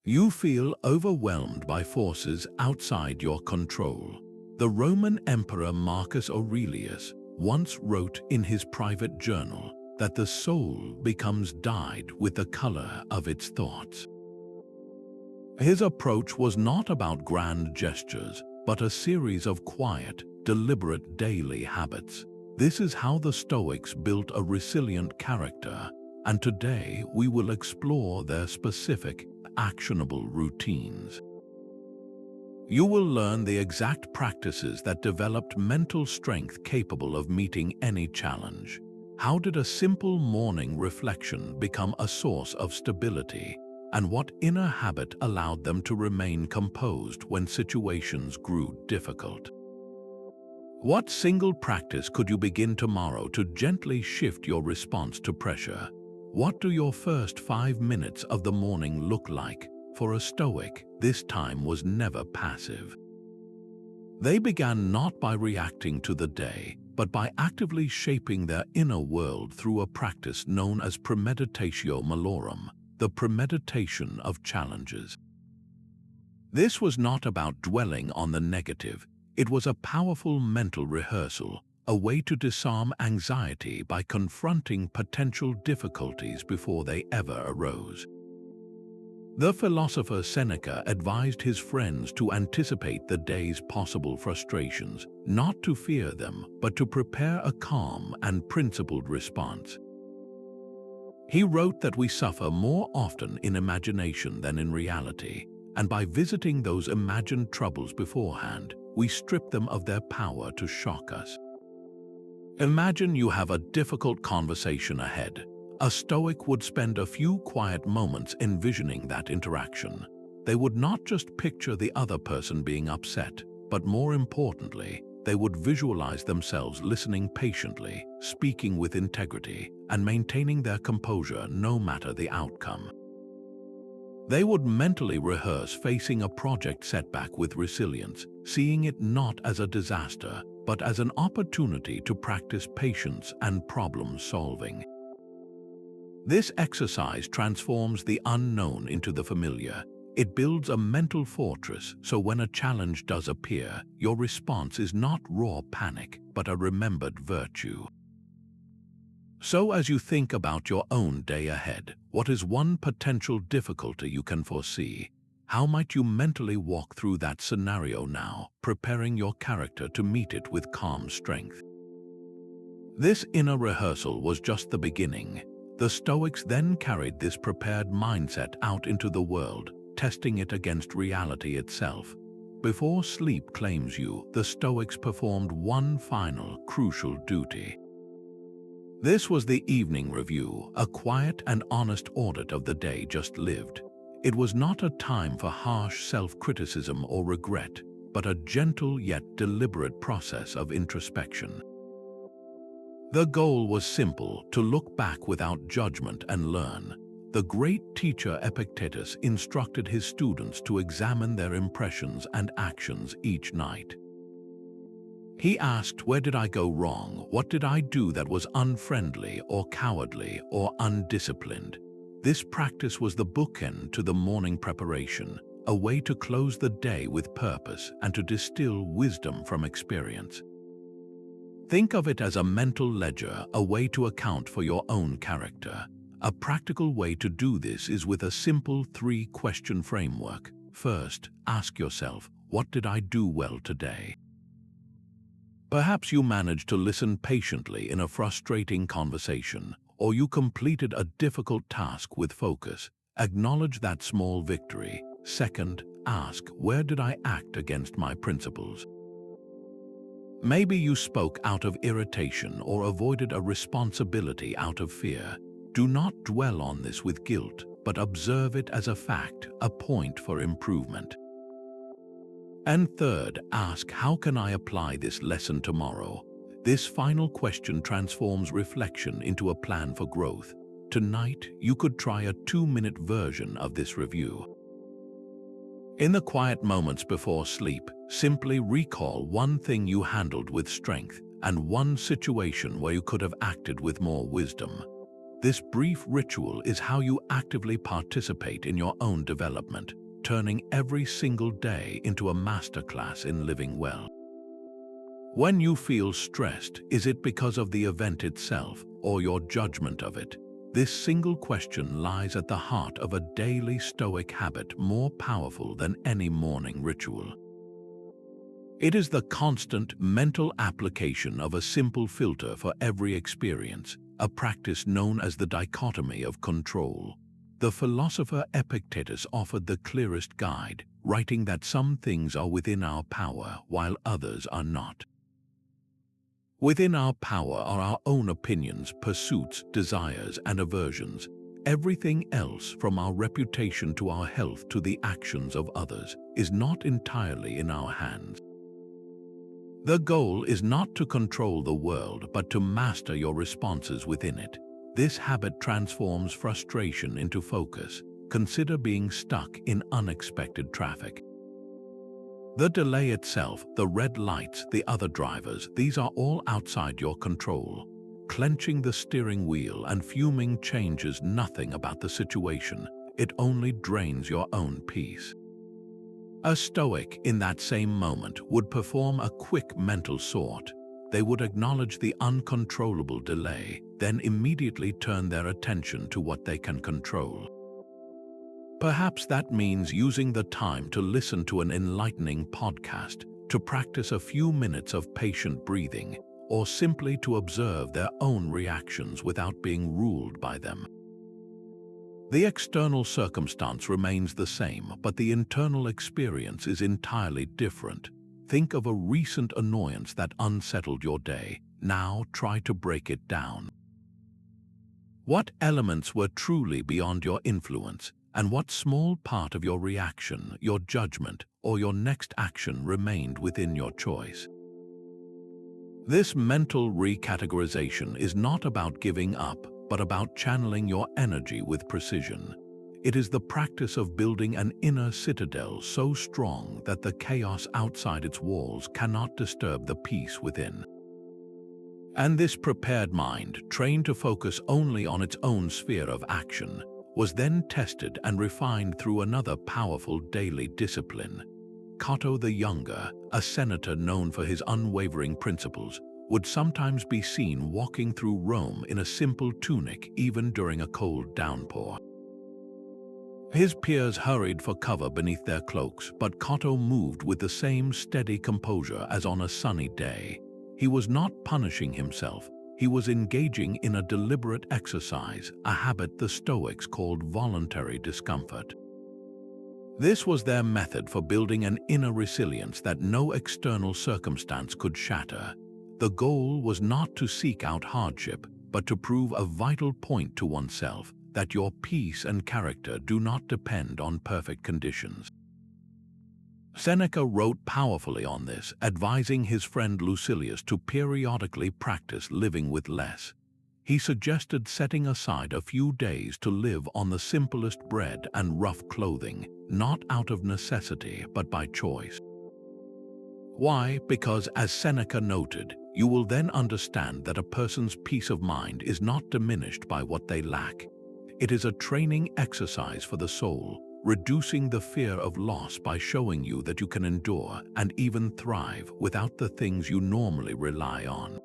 You feel overwhelmed by forces outside your control. The Roman Emperor Marcus Aurelius once wrote in his private journal that the soul becomes dyed with the color of its thoughts. His approach was not about grand gestures, but a series of quiet, deliberate daily habits. This is how the Stoics built a resilient character, and today we will explore their specific, actionable routines. You will learn the exact practices that developed mental strength capable of meeting any challenge. How did a simple morning reflection become a source of stability, and what inner habit allowed them to remain composed when situations grew difficult? What single practice could you begin tomorrow to gently shift your response to pressure? What do your first 5 minutes of the morning look like? For a Stoic, this time was never passive. They began not by reacting to the day, but by actively shaping their inner world through a practice known as Premeditatio Malorum, the premeditation of challenges. This was not about dwelling on the negative. It was a powerful mental rehearsal, a way to disarm anxiety by confronting potential difficulties before they ever arose. The philosopher Seneca advised his friends to anticipate the day's possible frustrations, not to fear them, but to prepare a calm and principled response. He wrote that we suffer more often in imagination than in reality, and by visiting those imagined troubles beforehand, we strip them of their power to shock us. Imagine you have a difficult conversation ahead. A Stoic would spend a few quiet moments envisioning that interaction. They would not just picture the other person being upset, but more importantly, they would visualize themselves listening patiently, speaking with integrity, and maintaining their composure no matter the outcome. They would mentally rehearse facing a project setback with resilience, seeing it not as a disaster, but as an opportunity to practice patience and problem solving. This exercise transforms the unknown into the familiar. It builds a mental fortress, so when a challenge does appear, your response is not raw panic, but a remembered virtue. So as you think about your own day ahead, what is one potential difficulty you can foresee? How might you mentally walk through that scenario now, preparing your character to meet it with calm strength? This inner rehearsal was just the beginning. The Stoics then carried this prepared mindset out into the world, testing it against reality itself. Before sleep claims you, the Stoics performed one final, crucial duty. This was the evening review, a quiet and honest audit of the day just lived. It was not a time for harsh self-criticism or regret, but a gentle yet deliberate process of introspection. The goal was simple: to look back without judgment and learn. The great teacher Epictetus instructed his students to examine their impressions and actions each night. He asked, where did I go wrong? What did I do that was unfriendly or cowardly or undisciplined? This practice was the bookend to the morning preparation, a way to close the day with purpose and to distill wisdom from experience. Think of it as a mental ledger, a way to account for your own character. A practical way to do this is with a simple 3-question framework. First, ask yourself, what did I do well today? Perhaps you managed to listen patiently in a frustrating conversation, or you completed a difficult task with focus. Acknowledge that small victory. Second, ask, where did I act against my principles? Maybe you spoke out of irritation or avoided a responsibility out of fear. Do not dwell on this with guilt, but observe it as a fact, a point for improvement. And third, ask, how can I apply this lesson tomorrow? This final question transforms reflection into a plan for growth. Tonight, you could try a 2-minute version of this review. In the quiet moments before sleep, simply recall one thing you handled with strength and one situation where you could have acted with more wisdom. This brief ritual is how you actively participate in your own development, turning every single day into a masterclass in living well. When you feel stressed, is it because of the event itself or your judgment of it? This single question lies at the heart of a daily Stoic habit more powerful than any morning ritual. It is the constant mental application of a simple filter for every experience, a practice known as the Dichotomy of Control. The philosopher Epictetus offered the clearest guide, writing that some things are within our power while others are not. Within our power are our own opinions, pursuits, desires, and aversions. Everything else, from our reputation to our health to the actions of others, is not entirely in our hands. The goal is not to control the world, but to master your responses within it. This habit transforms frustration into focus. Consider being stuck in unexpected traffic. The delay itself, the red lights, the other drivers, these are all outside your control. Clenching the steering wheel and fuming changes nothing about the situation. It only drains your own peace. A Stoic, in that same moment, would perform a quick mental sort. They would acknowledge the uncontrollable delay, then immediately turn their attention to what they can control. Perhaps that means using the time to listen to an enlightening podcast, to practice a few minutes of patient breathing, or simply to observe their own reactions without being ruled by them. The external circumstance remains the same, but the internal experience is entirely different. Think of a recent annoyance that unsettled your day. Now try to break it down. What elements were truly beyond your influence, and what small part of your reaction, your judgment, or your next action remained within your choice? This mental recategorization is not about giving up, but about channeling your energy with precision. It is the practice of building an inner citadel so strong that the chaos outside its walls cannot disturb the peace within. And this prepared mind, trained to focus only on its own sphere of action, was then tested and refined through another powerful daily discipline. Cato the Younger, a senator known for his unwavering principles, would sometimes be seen walking through Rome in a simple tunic even during a cold downpour. His peers hurried for cover beneath their cloaks, but Cato moved with the same steady composure as on a sunny day. He was not punishing himself. He was engaging in a deliberate exercise, a habit the Stoics called voluntary discomfort. This was their method for building an inner resilience that no external circumstance could shatter. The goal was not to seek out hardship, but to prove a vital point to oneself, that your peace and character do not depend on perfect conditions. Seneca wrote powerfully on this, advising his friend Lucilius to periodically practice living with less. He suggested setting aside a few days to live on the simplest bread and rough clothing, not out of necessity but by choice. Why? Because, as Seneca noted, you will then understand that a person's peace of mind is not diminished by what they lack. It is a training exercise for the soul, reducing the fear of loss by showing you that you can endure and even thrive without the things you normally rely on.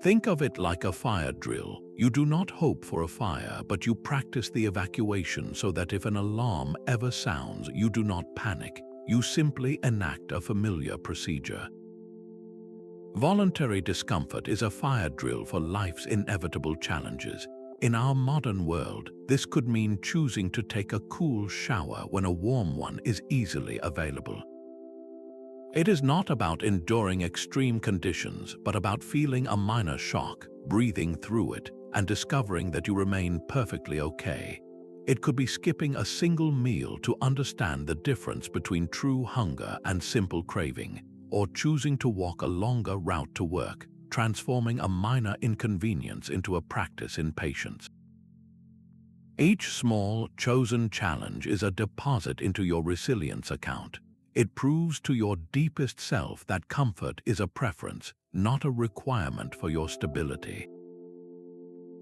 Think of it like a fire drill. You do not hope for a fire, but you practice the evacuation so that if an alarm ever sounds, you do not panic. You simply enact a familiar procedure. Voluntary discomfort is a fire drill for life's inevitable challenges. In our modern world, this could mean choosing to take a cool shower when a warm one is easily available. It is not about enduring extreme conditions, but about feeling a minor shock, breathing through it, and discovering that you remain perfectly okay. It could be skipping a single meal to understand the difference between true hunger and simple craving, or choosing to walk a longer route to work, transforming a minor inconvenience into a practice in patience. Each small, chosen challenge is a deposit into your resilience account. It proves to your deepest self that comfort is a preference, not a requirement for your stability.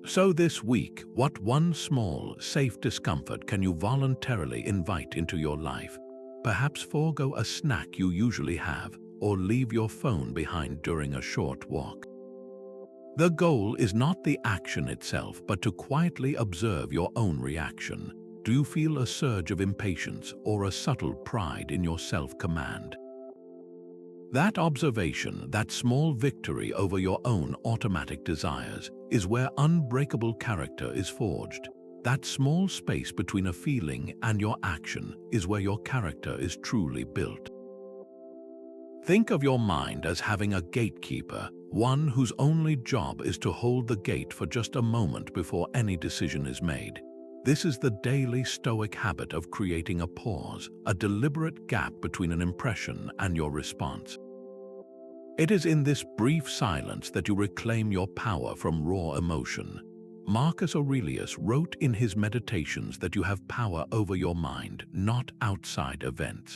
So this week, what one small, safe discomfort can you voluntarily invite into your life? Perhaps forego a snack you usually have, or leave your phone behind during a short walk. The goal is not the action itself, but to quietly observe your own reaction. Do you feel a surge of impatience or a subtle pride in your self-command? That observation, that small victory over your own automatic desires, is where unbreakable character is forged. That small space between a feeling and your action is where your character is truly built. Think of your mind as having a gatekeeper, one whose only job is to hold the gate for just a moment before any decision is made. This is the daily Stoic habit of creating a pause, a deliberate gap between an impression and your response. It is in this brief silence that you reclaim your power from raw emotion. Marcus Aurelius wrote in his Meditations that you have power over your mind, not outside events.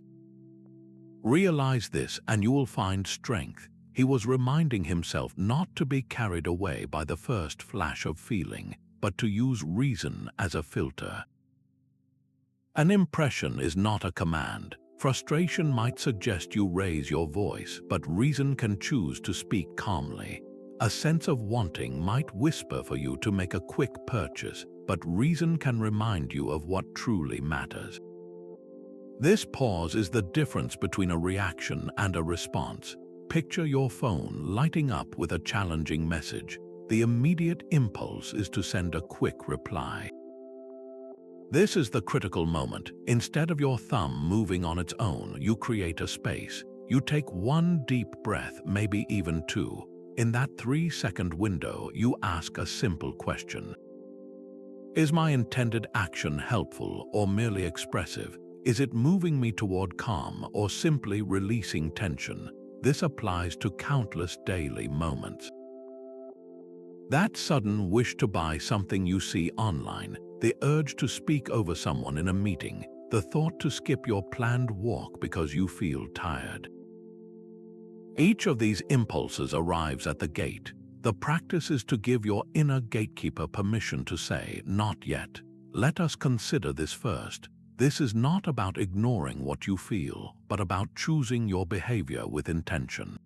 Realize this and you will find strength. He was reminding himself not to be carried away by the first flash of feeling, but to use reason as a filter. An impression is not a command. Frustration might suggest you raise your voice, but reason can choose to speak calmly. A sense of wanting might whisper for you to make a quick purchase, but reason can remind you of what truly matters. This pause is the difference between a reaction and a response. Picture your phone lighting up with a challenging message. The immediate impulse is to send a quick reply. This is the critical moment. Instead of your thumb moving on its own, you create a space. You take one deep breath, maybe even two. In that 3-second window, you ask a simple question. Is my intended action helpful or merely expressive? Is it moving me toward calm or simply releasing tension? This applies to countless daily moments. That sudden wish to buy something you see online, the urge to speak over someone in a meeting, the thought to skip your planned walk because you feel tired. Each of these impulses arrives at the gate. The practice is to give your inner gatekeeper permission to say, "Not yet. Let us consider this first." This is not about ignoring what you feel, but about choosing your behavior with intention.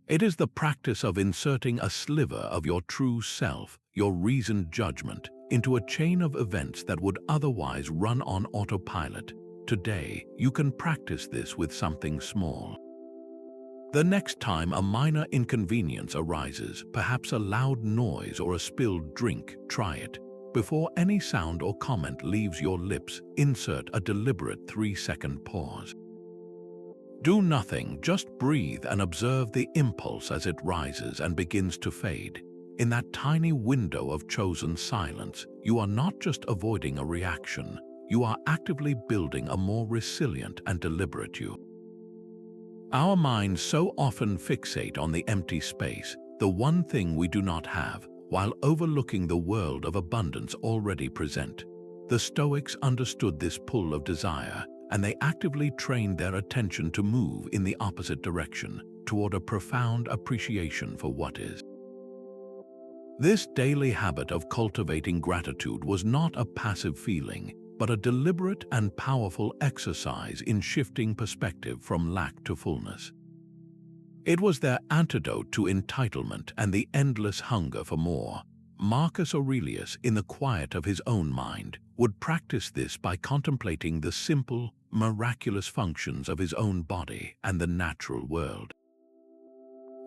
It is the practice of inserting a sliver of your true self, your reasoned judgment, into a chain of events that would otherwise run on autopilot. Today, you can practice this with something small. The next time a minor inconvenience arises, perhaps a loud noise or a spilled drink, try it. Before any sound or comment leaves your lips, insert a deliberate 3-second pause. Do nothing, just breathe and observe the impulse as it rises and begins to fade. In that tiny window of chosen silence, you are not just avoiding a reaction, you are actively building a more resilient and deliberate you. Our minds so often fixate on the empty space, the one thing we do not have, while overlooking the world of abundance already present. The Stoics understood this pull of desire, and they actively trained their attention to move in the opposite direction, toward a profound appreciation for what is. This daily habit of cultivating gratitude was not a passive feeling, but a deliberate and powerful exercise in shifting perspective from lack to fullness. It was their antidote to entitlement and the endless hunger for more. Marcus Aurelius, in the quiet of his own mind, would practice this by contemplating the simple, miraculous functions of his own body and the natural world.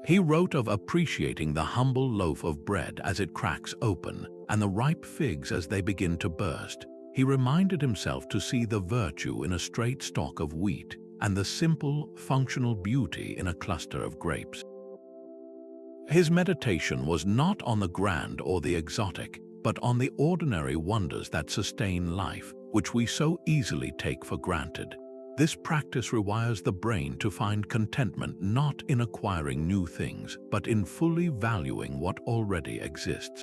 He wrote of appreciating the humble loaf of bread as it cracks open and the ripe figs as they begin to burst. He reminded himself to see the virtue in a straight stalk of wheat and the simple, functional beauty in a cluster of grapes. His meditation was not on the grand or the exotic, but on the ordinary wonders that sustain life, which we so easily take for granted. This practice rewires the brain to find contentment not in acquiring new things, but in fully valuing what already exists.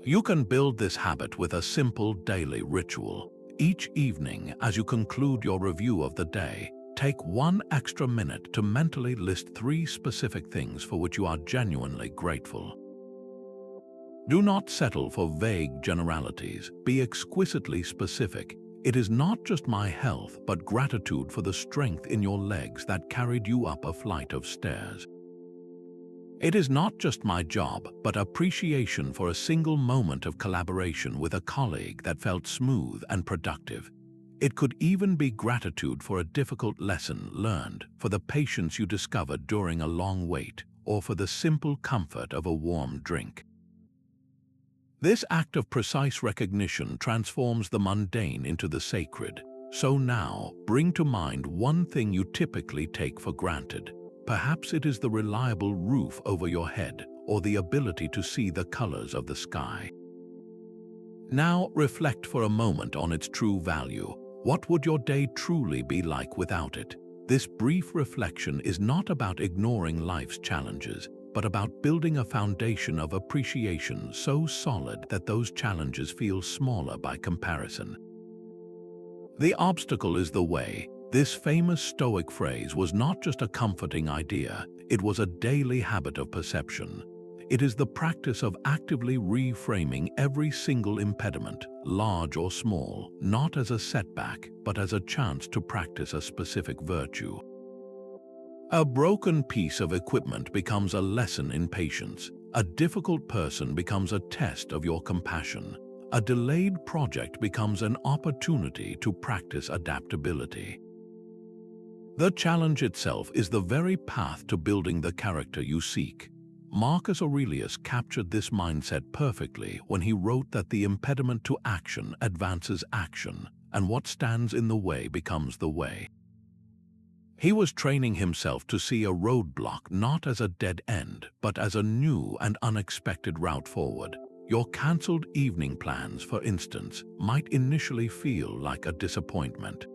You can build this habit with a simple daily ritual. Each evening, as you conclude your review of the day, take 1 extra minute to mentally list 3 specific things for which you are genuinely grateful. Do not settle for vague generalities. Be exquisitely specific. It is not just my health, but gratitude for the strength in your legs that carried you up a flight of stairs. It is not just my job, but appreciation for a single moment of collaboration with a colleague that felt smooth and productive. It could even be gratitude for a difficult lesson learned, for the patience you discovered during a long wait, or for the simple comfort of a warm drink. This act of precise recognition transforms the mundane into the sacred. So now, bring to mind one thing you typically take for granted. Perhaps it is the reliable roof over your head, or the ability to see the colors of the sky. Now reflect for a moment on its true value. What would your day truly be like without it? This brief reflection is not about ignoring life's challenges, but about building a foundation of appreciation so solid that those challenges feel smaller by comparison. The obstacle is the way. This famous Stoic phrase was not just a comforting idea, it was a daily habit of perception. It is the practice of actively reframing every single impediment, large or small, not as a setback, but as a chance to practice a specific virtue. A broken piece of equipment becomes a lesson in patience. A difficult person becomes a test of your compassion. A delayed project becomes an opportunity to practice adaptability. The challenge itself is the very path to building the character you seek. Marcus Aurelius captured this mindset perfectly when he wrote that the impediment to action advances action, and what stands in the way becomes the way. He was training himself to see a roadblock not as a dead end, but as a new and unexpected route forward. Your cancelled evening plans, for instance, might initially feel like a disappointment.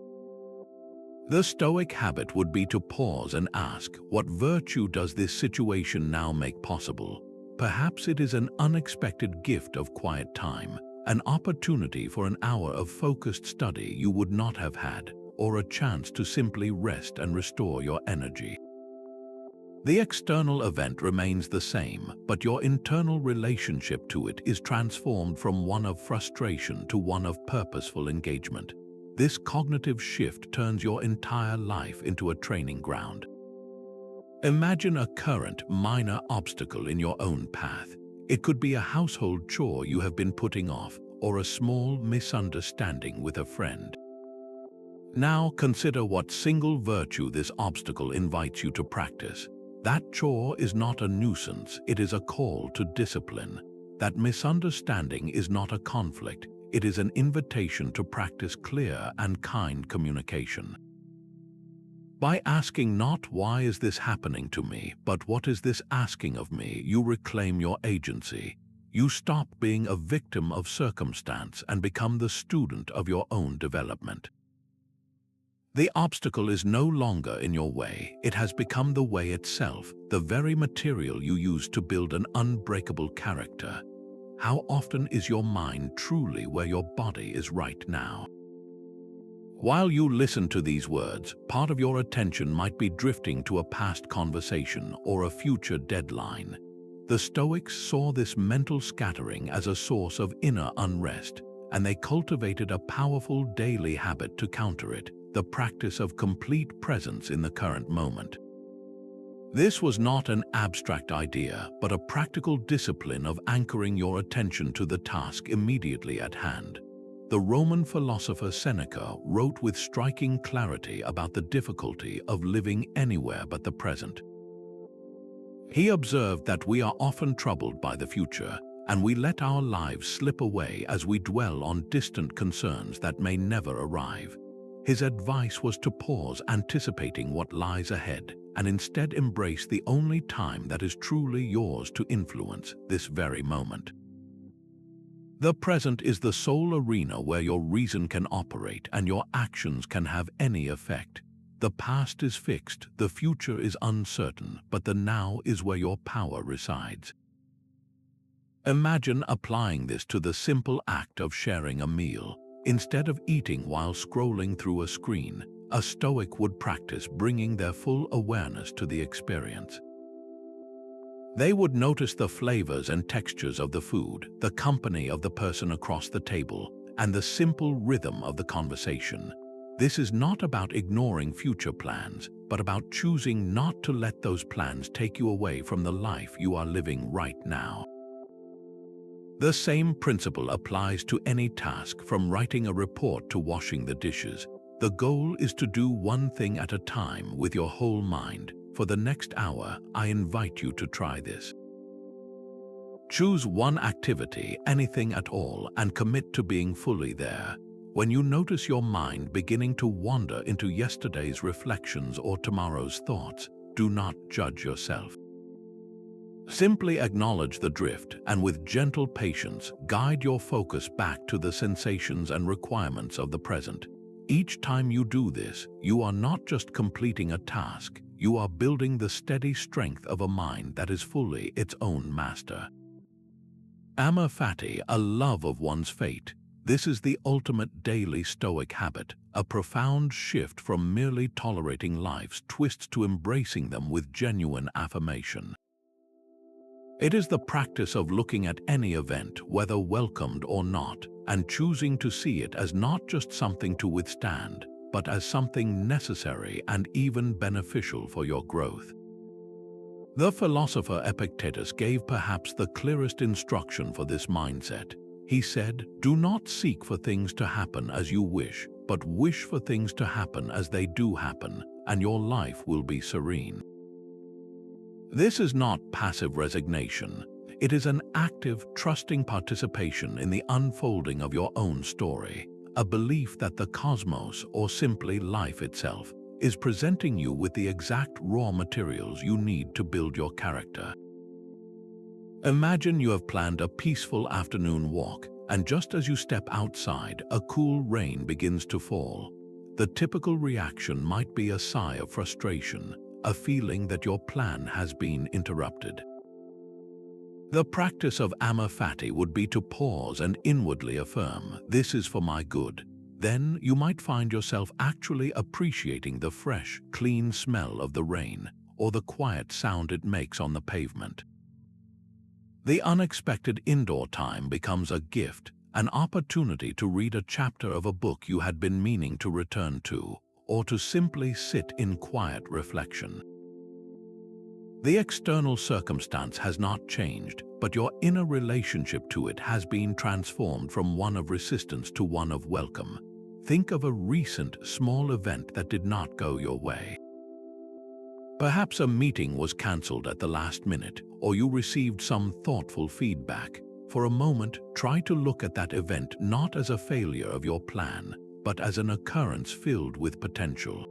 The Stoic habit would be to pause and ask, what virtue does this situation now make possible? Perhaps it is an unexpected gift of quiet time, an opportunity for an hour of focused study you would not have had, or a chance to simply rest and restore your energy. The external event remains the same, but your internal relationship to it is transformed from one of frustration to one of purposeful engagement. This cognitive shift turns your entire life into a training ground. Imagine a current, minor obstacle in your own path. It could be a household chore you have been putting off, or a small misunderstanding with a friend. Now consider what single virtue this obstacle invites you to practice. That chore is not a nuisance, it is a call to discipline. That misunderstanding is not a conflict, it is an invitation to practice clear and kind communication. By asking not why is this happening to me, but what is this asking of me, you reclaim your agency. You stop being a victim of circumstance and become the student of your own development. The obstacle is no longer in your way, it has become the way itself, the very material you use to build an unbreakable character. How often is your mind truly where your body is right now? While you listen to these words, part of your attention might be drifting to a past conversation or a future deadline. The Stoics saw this mental scattering as a source of inner unrest, and they cultivated a powerful daily habit to counter it, the practice of complete presence in the current moment. This was not an abstract idea, but a practical discipline of anchoring your attention to the task immediately at hand. The Roman philosopher Seneca wrote with striking clarity about the difficulty of living anywhere but the present. He observed that we are often troubled by the future, and we let our lives slip away as we dwell on distant concerns that may never arrive. His advice was to pause, anticipating what lies ahead, and instead embrace the only time that is truly yours to influence, this very moment. The present is the sole arena where your reason can operate and your actions can have any effect. The past is fixed, the future is uncertain, but the now is where your power resides. Imagine applying this to the simple act of sharing a meal. Instead of eating while scrolling through a screen, a Stoic would practice bringing their full awareness to the experience. They would notice the flavors and textures of the food, the company of the person across the table, and the simple rhythm of the conversation. This is not about ignoring future plans, but about choosing not to let those plans take you away from the life you are living right now. The same principle applies to any task, from writing a report to washing the dishes. The goal is to do one thing at a time with your whole mind. For the next hour, I invite you to try this. Choose one activity, anything at all, and commit to being fully there. When you notice your mind beginning to wander into yesterday's reflections or tomorrow's thoughts, do not judge yourself. Simply acknowledge the drift and with gentle patience, guide your focus back to the sensations and requirements of the present. Each time you do this, you are not just completing a task, you are building the steady strength of a mind that is fully its own master. Amor Fati, a love of one's fate. This is the ultimate daily Stoic habit, a profound shift from merely tolerating life's twists to embracing them with genuine affirmation. It is the practice of looking at any event, whether welcomed or not, and choosing to see it as not just something to withstand, but as something necessary and even beneficial for your growth. The philosopher Epictetus gave perhaps the clearest instruction for this mindset. He said, "Do not seek for things to happen as you wish, but wish for things to happen as they do happen, and your life will be serene." This is not passive resignation. It is an active, trusting participation in the unfolding of your own story, a belief that the cosmos, or simply life itself, is presenting you with the exact raw materials you need to build your character. Imagine you have planned a peaceful afternoon walk, and just as you step outside, a cool rain begins to fall. The typical reaction might be a sigh of frustration, a feeling that your plan has been interrupted. The practice of Amor Fati would be to pause and inwardly affirm, "This is for my good." Then you might find yourself actually appreciating the fresh, clean smell of the rain, or the quiet sound it makes on the pavement. The unexpected indoor time becomes a gift, an opportunity to read a chapter of a book you had been meaning to return to, or to simply sit in quiet reflection. The external circumstance has not changed, but your inner relationship to it has been transformed from one of resistance to one of welcome. Think of a recent, small event that did not go your way. Perhaps a meeting was cancelled at the last minute, or you received some thoughtful feedback. For a moment, try to look at that event not as a failure of your plan, but as an occurrence filled with potential.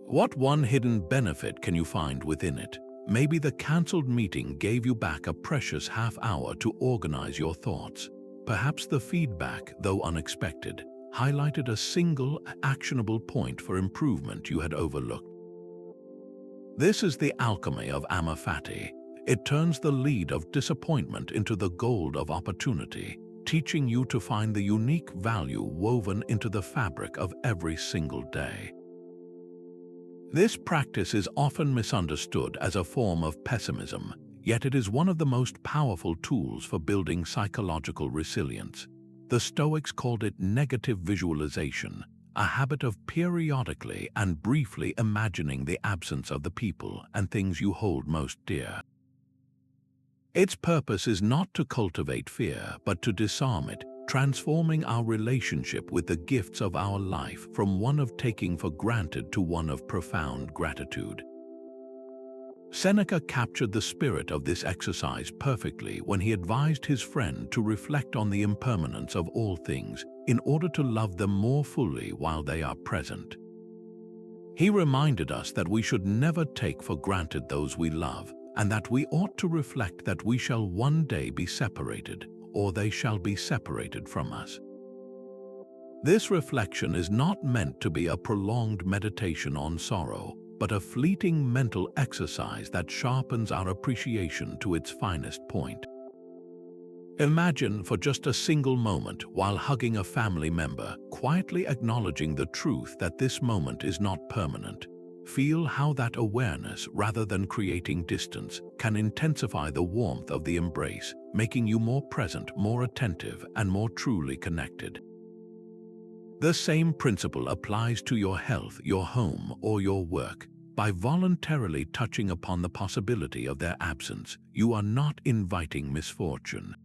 What one hidden benefit can you find within it? Maybe the cancelled meeting gave you back a precious half hour to organize your thoughts. Perhaps the feedback, though unexpected, highlighted a single, actionable point for improvement you had overlooked. This is the alchemy of Amor Fati. It turns the lead of disappointment into the gold of opportunity, teaching you to find the unique value woven into the fabric of every single day. This practice is often misunderstood as a form of pessimism, yet it is one of the most powerful tools for building psychological resilience. The Stoics called it negative visualization, a habit of periodically and briefly imagining the absence of the people and things you hold most dear. Its purpose is not to cultivate fear, but to disarm it, transforming our relationship with the gifts of our life from one of taking for granted to one of profound gratitude. Seneca captured the spirit of this exercise perfectly when he advised his friend to reflect on the impermanence of all things in order to love them more fully while they are present. He reminded us that we should never take for granted those we love, and that we ought to reflect that we shall one day be separated, or they shall be separated from us. This reflection is not meant to be a prolonged meditation on sorrow, but a fleeting mental exercise that sharpens our appreciation to its finest point. Imagine for just a single moment, while hugging a family member, quietly acknowledging the truth that this moment is not permanent. Feel how that awareness, rather than creating distance, can intensify the warmth of the embrace, making you more present, more attentive, and more truly connected. The same principle applies to your health, your home, or your work. By voluntarily touching upon the possibility of their absence, you are not inviting misfortune.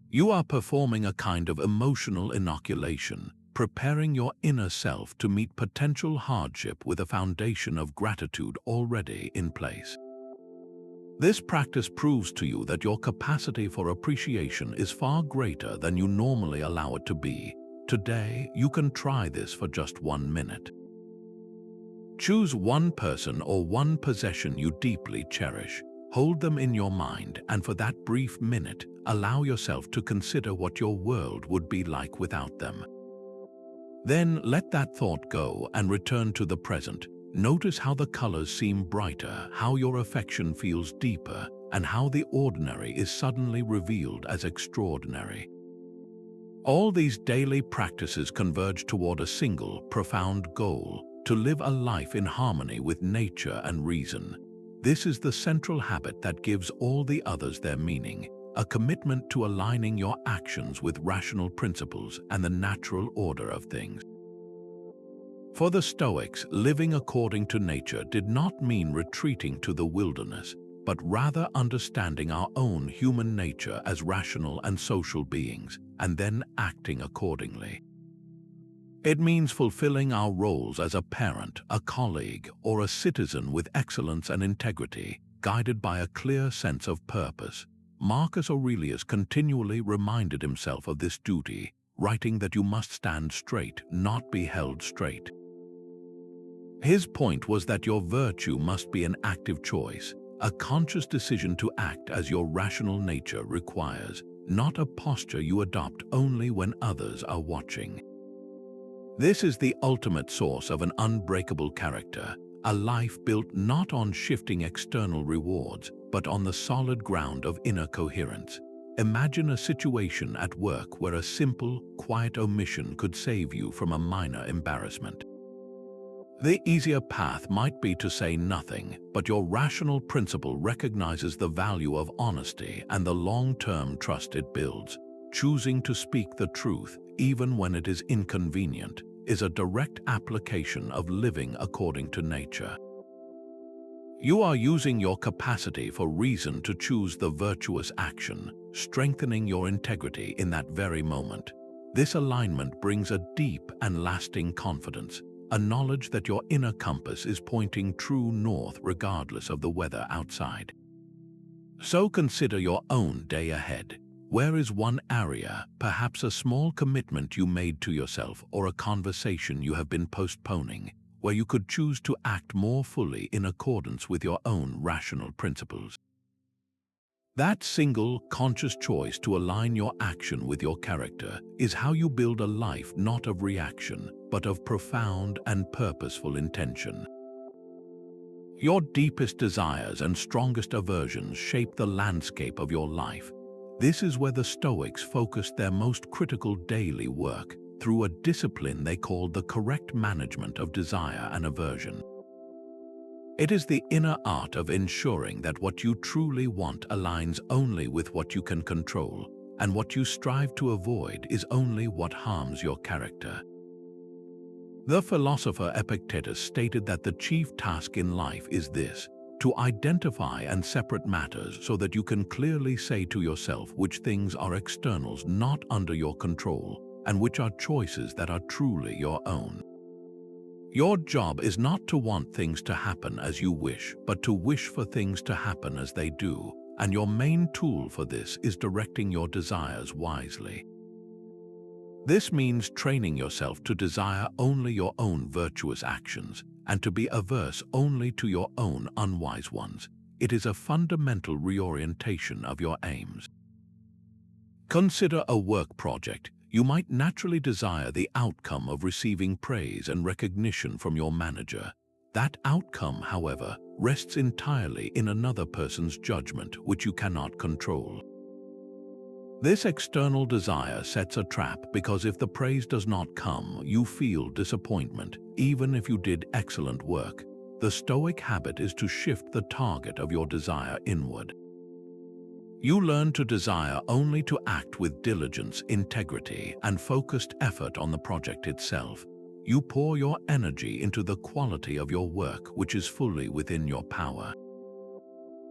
You are performing a kind of emotional inoculation, preparing your inner self to meet potential hardship with a foundation of gratitude already in place. This practice proves to you that your capacity for appreciation is far greater than you normally allow it to be. Today, you can try this for just 1 minute. Choose one person or one possession you deeply cherish. Hold them in your mind, and for that brief minute, allow yourself to consider what your world would be like without them. Then let that thought go and return to the present. Notice how the colors seem brighter, how your affection feels deeper, and how the ordinary is suddenly revealed as extraordinary. All these daily practices converge toward a single, profound goal: to live a life in harmony with nature and reason. This is the central habit that gives all the others their meaning, a commitment to aligning your actions with rational principles and the natural order of things. For the Stoics, living according to nature did not mean retreating to the wilderness, but rather understanding our own human nature as rational and social beings, and then acting accordingly. It means fulfilling our roles as a parent, a colleague, or a citizen with excellence and integrity, guided by a clear sense of purpose. Marcus Aurelius continually reminded himself of this duty, writing that you must stand straight, not be held straight. His point was that your virtue must be an active choice, a conscious decision to act as your rational nature requires, not a posture you adopt only when others are watching. This is the ultimate source of an unbreakable character, a life built not on shifting external rewards, but on the solid ground of inner coherence. Imagine a situation at work where a simple, quiet omission could save you from a minor embarrassment. The easier path might be to say nothing, but your rational principle recognizes the value of honesty and the long-term trust it builds. Choosing to speak the truth, even when it is inconvenient, is a direct application of living according to nature. You are using your capacity for reason to choose the virtuous action, strengthening your integrity in that very moment. This alignment brings a deep and lasting confidence, a knowledge that your inner compass is pointing true north regardless of the weather outside. So consider your own day ahead. Where is one area, perhaps a small commitment you made to yourself or a conversation you have been postponing, where you could choose to act more fully in accordance with your own rational principles? That single, conscious choice to align your action with your character is how you build a life not of reaction, but of profound and purposeful intention. Your deepest desires and strongest aversions shape the landscape of your life. This is where the Stoics focused their most critical daily work, through a discipline they called the correct management of desire and aversion. It is the inner art of ensuring that what you truly want aligns only with what you can control, and what you strive to avoid is only what harms your character. The philosopher Epictetus stated that the chief task in life is this: to identify and separate matters so that you can clearly say to yourself which things are externals not under your control, and which are choices that are truly your own. Your job is not to want things to happen as you wish, but to wish for things to happen as they do, and your main tool for this is directing your desires wisely. This means training yourself to desire only your own virtuous actions, and to be averse only to your own unwise ones. It is a fundamental reorientation of your aims. Consider a work project. You might naturally desire the outcome of receiving praise and recognition from your manager. That outcome, however, rests entirely in another person's judgment, which you cannot control. This external desire sets a trap because if the praise does not come, you feel disappointment, even if you did excellent work. The Stoic habit is to shift the target of your desire inward. You learn to desire only to act with diligence, integrity, and focused effort on the project itself. You pour your energy into the quality of your work, which is fully within your power.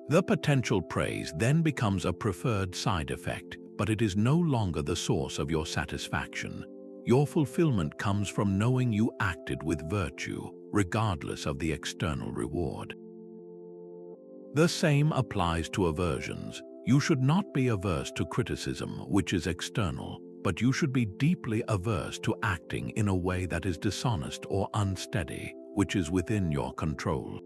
The potential praise then becomes a preferred side effect, but it is no longer the source of your satisfaction. Your fulfillment comes from knowing you acted with virtue, regardless of the external reward. The same applies to aversions. You should not be averse to criticism, which is external, but you should be deeply averse to acting in a way that is dishonest or unsteady, which is within your control.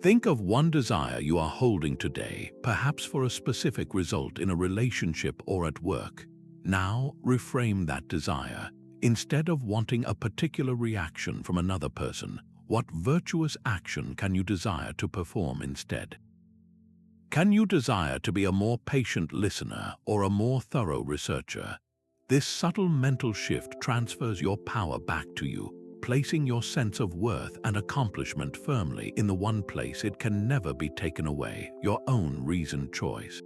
Think of one desire you are holding today, perhaps for a specific result in a relationship or at work. Now, reframe that desire. Instead of wanting a particular reaction from another person, what virtuous action can you desire to perform instead? Can you desire to be a more patient listener or a more thorough researcher? This subtle mental shift transfers your power back to you, placing your sense of worth and accomplishment firmly in the one place it can never be taken away, your own reasoned choice.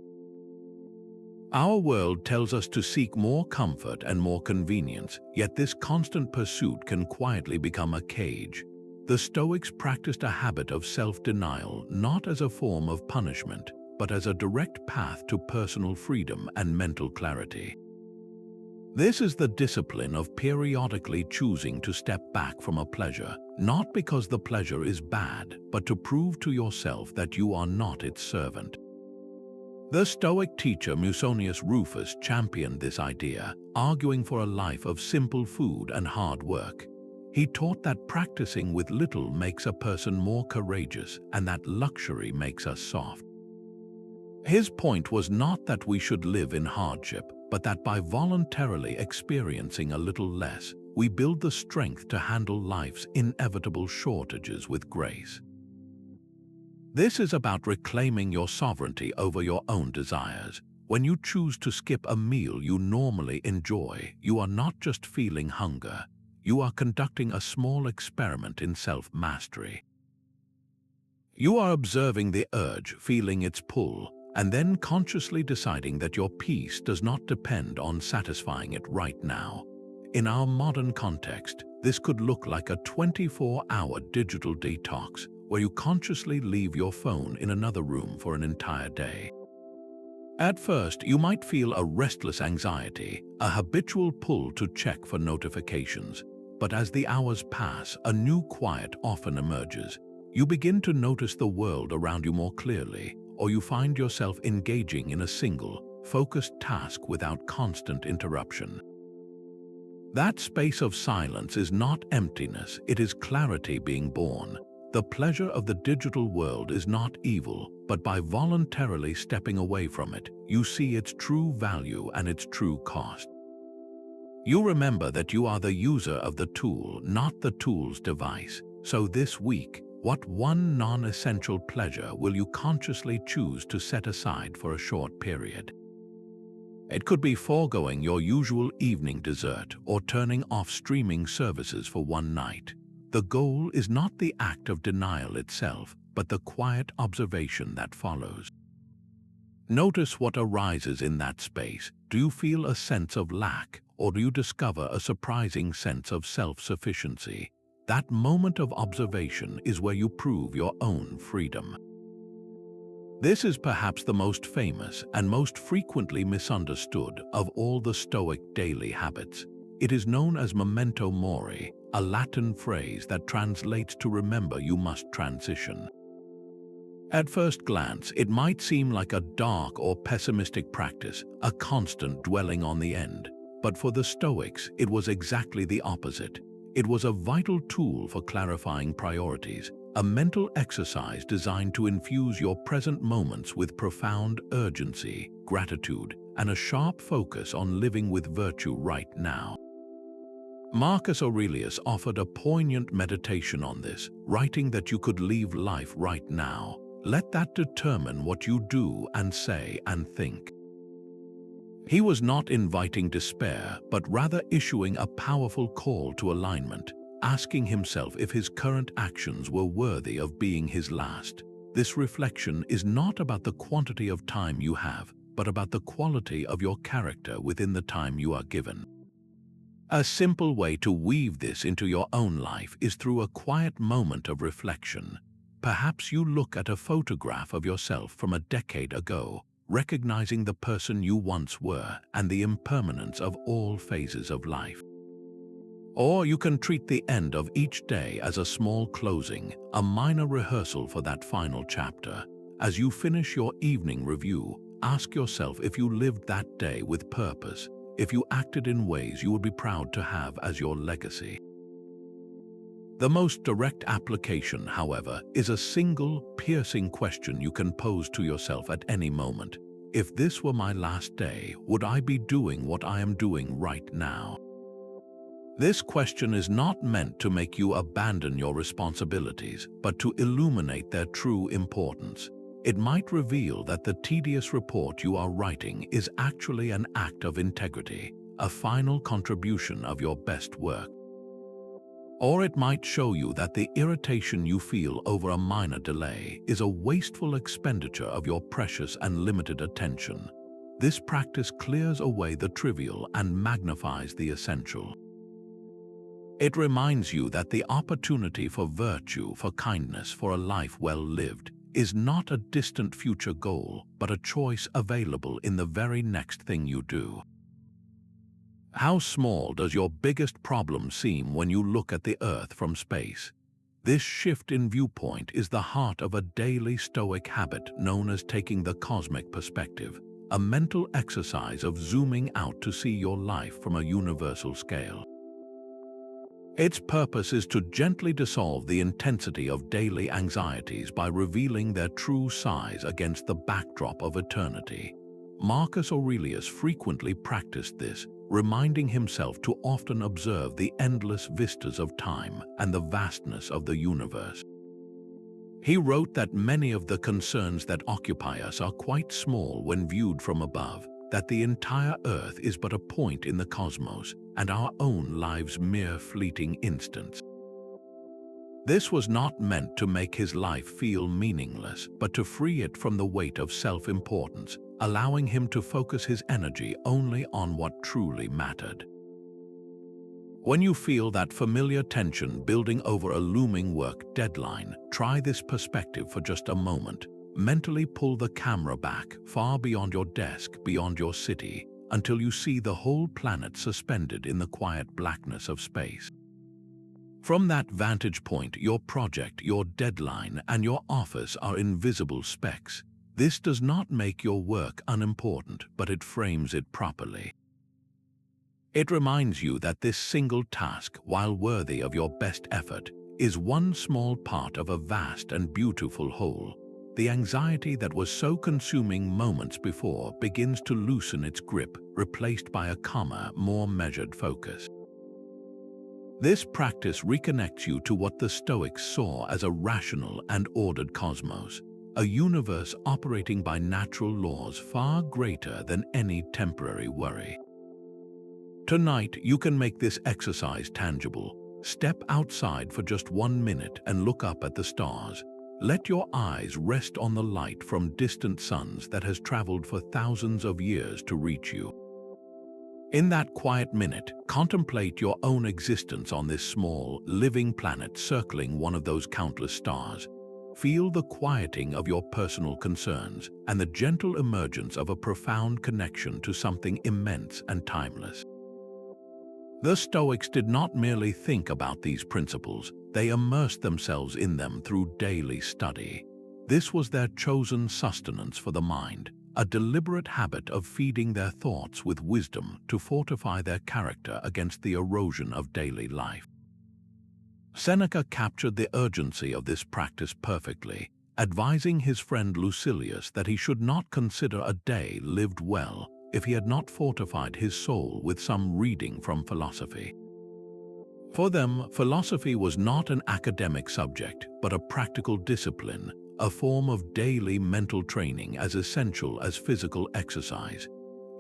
Our world tells us to seek more comfort and more convenience, yet this constant pursuit can quietly become a cage. The Stoics practiced a habit of self-denial not as a form of punishment, but as a direct path to personal freedom and mental clarity. This is the discipline of periodically choosing to step back from a pleasure, not because the pleasure is bad, but to prove to yourself that you are not its servant. The Stoic teacher Musonius Rufus championed this idea, arguing for a life of simple food and hard work. He taught that practicing with little makes a person more courageous and that luxury makes us soft. His point was not that we should live in hardship, but that by voluntarily experiencing a little less, we build the strength to handle life's inevitable shortages with grace. This is about reclaiming your sovereignty over your own desires. When you choose to skip a meal you normally enjoy, you are not just feeling hunger. You are conducting a small experiment in self-mastery. You are observing the urge, feeling its pull, and then consciously deciding that your peace does not depend on satisfying it right now. In our modern context, this could look like a 24-hour digital detox, where you consciously leave your phone in another room for an entire day. At first, you might feel a restless anxiety, a habitual pull to check for notifications. But as the hours pass, a new quiet often emerges. You begin to notice the world around you more clearly, or you find yourself engaging in a single, focused task without constant interruption. That space of silence is not emptiness, it is clarity being born. The pleasure of the digital world is not evil, but by voluntarily stepping away from it, you see its true value and its true cost. You remember that you are the user of the tool, not the tool's device. So this week, what one non-essential pleasure will you consciously choose to set aside for a short period? It could be foregoing your usual evening dessert or turning off streaming services for one night. The goal is not the act of denial itself, but the quiet observation that follows. Notice what arises in that space. Do you feel a sense of lack, or do you discover a surprising sense of self-sufficiency? That moment of observation is where you prove your own freedom. This is perhaps the most famous and most frequently misunderstood of all the Stoic daily habits. It is known as Memento Mori, a Latin phrase that translates to remember you must transition. At first glance, it might seem like a dark or pessimistic practice, a constant dwelling on the end. But for the Stoics, it was exactly the opposite. It was a vital tool for clarifying priorities, a mental exercise designed to infuse your present moments with profound urgency, gratitude, and a sharp focus on living with virtue right now. Marcus Aurelius offered a poignant meditation on this, writing that you could leave life right now. Let that determine what you do and say and think. He was not inviting despair, but rather issuing a powerful call to alignment, asking himself if his current actions were worthy of being his last. This reflection is not about the quantity of time you have, but about the quality of your character within the time you are given. A simple way to weave this into your own life is through a quiet moment of reflection. Perhaps you look at a photograph of yourself from a decade ago, recognizing the person you once were and the impermanence of all phases of life. Or you can treat the end of each day as a small closing, a minor rehearsal for that final chapter. As you finish your evening review, ask yourself if you lived that day with purpose, if you acted in ways you would be proud to have as your legacy. The most direct application, however, is a single, piercing question you can pose to yourself at any moment. If this were my last day, would I be doing what I am doing right now? This question is not meant to make you abandon your responsibilities, but to illuminate their true importance. It might reveal that the tedious report you are writing is actually an act of integrity, a final contribution of your best work. Or it might show you that the irritation you feel over a minor delay is a wasteful expenditure of your precious and limited attention. This practice clears away the trivial and magnifies the essential. It reminds you that the opportunity for virtue, for kindness, for a life well lived, is not a distant future goal, but a choice available in the very next thing you do. How small does your biggest problem seem when you look at the Earth from space? This shift in viewpoint is the heart of a daily Stoic habit known as taking the cosmic perspective, a mental exercise of zooming out to see your life from a universal scale. Its purpose is to gently dissolve the intensity of daily anxieties by revealing their true size against the backdrop of eternity. Marcus Aurelius frequently practiced this, reminding himself to often observe the endless vistas of time and the vastness of the universe. He wrote that many of the concerns that occupy us are quite small when viewed from above, that the entire Earth is but a point in the cosmos, and our own lives mere fleeting instants. This was not meant to make his life feel meaningless, but to free it from the weight of self-importance, allowing him to focus his energy only on what truly mattered. When you feel that familiar tension building over a looming work deadline, try this perspective for just a moment. Mentally pull the camera back, far beyond your desk, beyond your city, until you see the whole planet suspended in the quiet blackness of space. From that vantage point, your project, your deadline, and your office are invisible specks. This does not make your work unimportant, but it frames it properly. It reminds you that this single task, while worthy of your best effort, is one small part of a vast and beautiful whole. The anxiety that was so consuming moments before begins to loosen its grip, replaced by a calmer, more measured focus. This practice reconnects you to what the Stoics saw as a rational and ordered cosmos, a universe operating by natural laws far greater than any temporary worry. Tonight, you can make this exercise tangible. Step outside for just 1 minute and look up at the stars. Let your eyes rest on the light from distant suns that has traveled for thousands of years to reach you. In that quiet minute, contemplate your own existence on this small, living planet circling one of those countless stars. Feel the quieting of your personal concerns and the gentle emergence of a profound connection to something immense and timeless. The Stoics did not merely think about these principles, they immersed themselves in them through daily study. This was their chosen sustenance for the mind, a deliberate habit of feeding their thoughts with wisdom to fortify their character against the erosion of daily life. Seneca captured the urgency of this practice perfectly, advising his friend Lucilius that he should not consider a day lived well if he had not fortified his soul with some reading from philosophy. For them, philosophy was not an academic subject, but a practical discipline, a form of daily mental training as essential as physical exercise.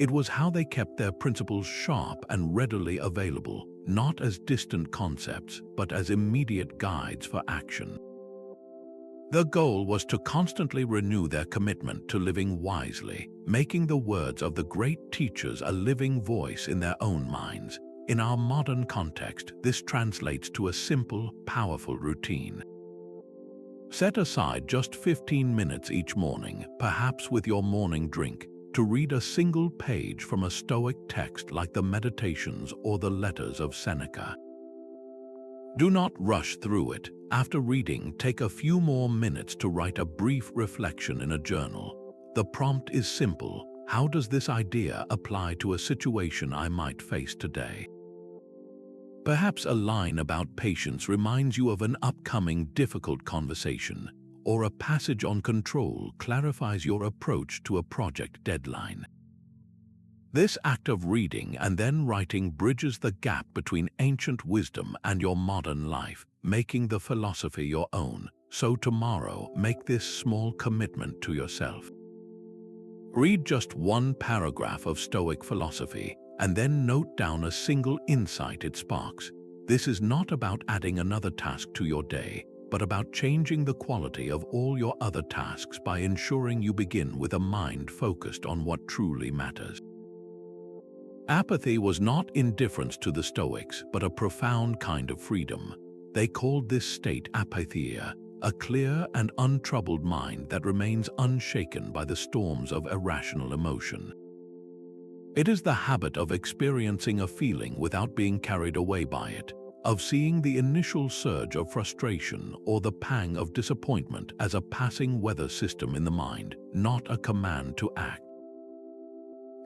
It was how they kept their principles sharp and readily available, not as distant concepts, but as immediate guides for action. The goal was to constantly renew their commitment to living wisely, making the words of the great teachers a living voice in their own minds. In our modern context, this translates to a simple, powerful routine. Set aside just 15 minutes each morning, perhaps with your morning drink, to read a single page from a Stoic text like the Meditations or the Letters of Seneca. Do not rush through it. After reading, take a few more minutes to write a brief reflection in a journal. The prompt is simple. How does this idea apply to a situation I might face today? Perhaps a line about patience reminds you of an upcoming difficult conversation, or a passage on control clarifies your approach to a project deadline. This act of reading and then writing bridges the gap between ancient wisdom and your modern life, making the philosophy your own. So tomorrow, make this small commitment to yourself. Read just one paragraph of Stoic philosophy, and then note down a single insight it sparks. This is not about adding another task to your day, but about changing the quality of all your other tasks by ensuring you begin with a mind focused on what truly matters. Apathy was not indifference to the Stoics, but a profound kind of freedom. They called this state apatheia, a clear and untroubled mind that remains unshaken by the storms of irrational emotion. It is the habit of experiencing a feeling without being carried away by it, of seeing the initial surge of frustration or the pang of disappointment as a passing weather system in the mind, not a command to act.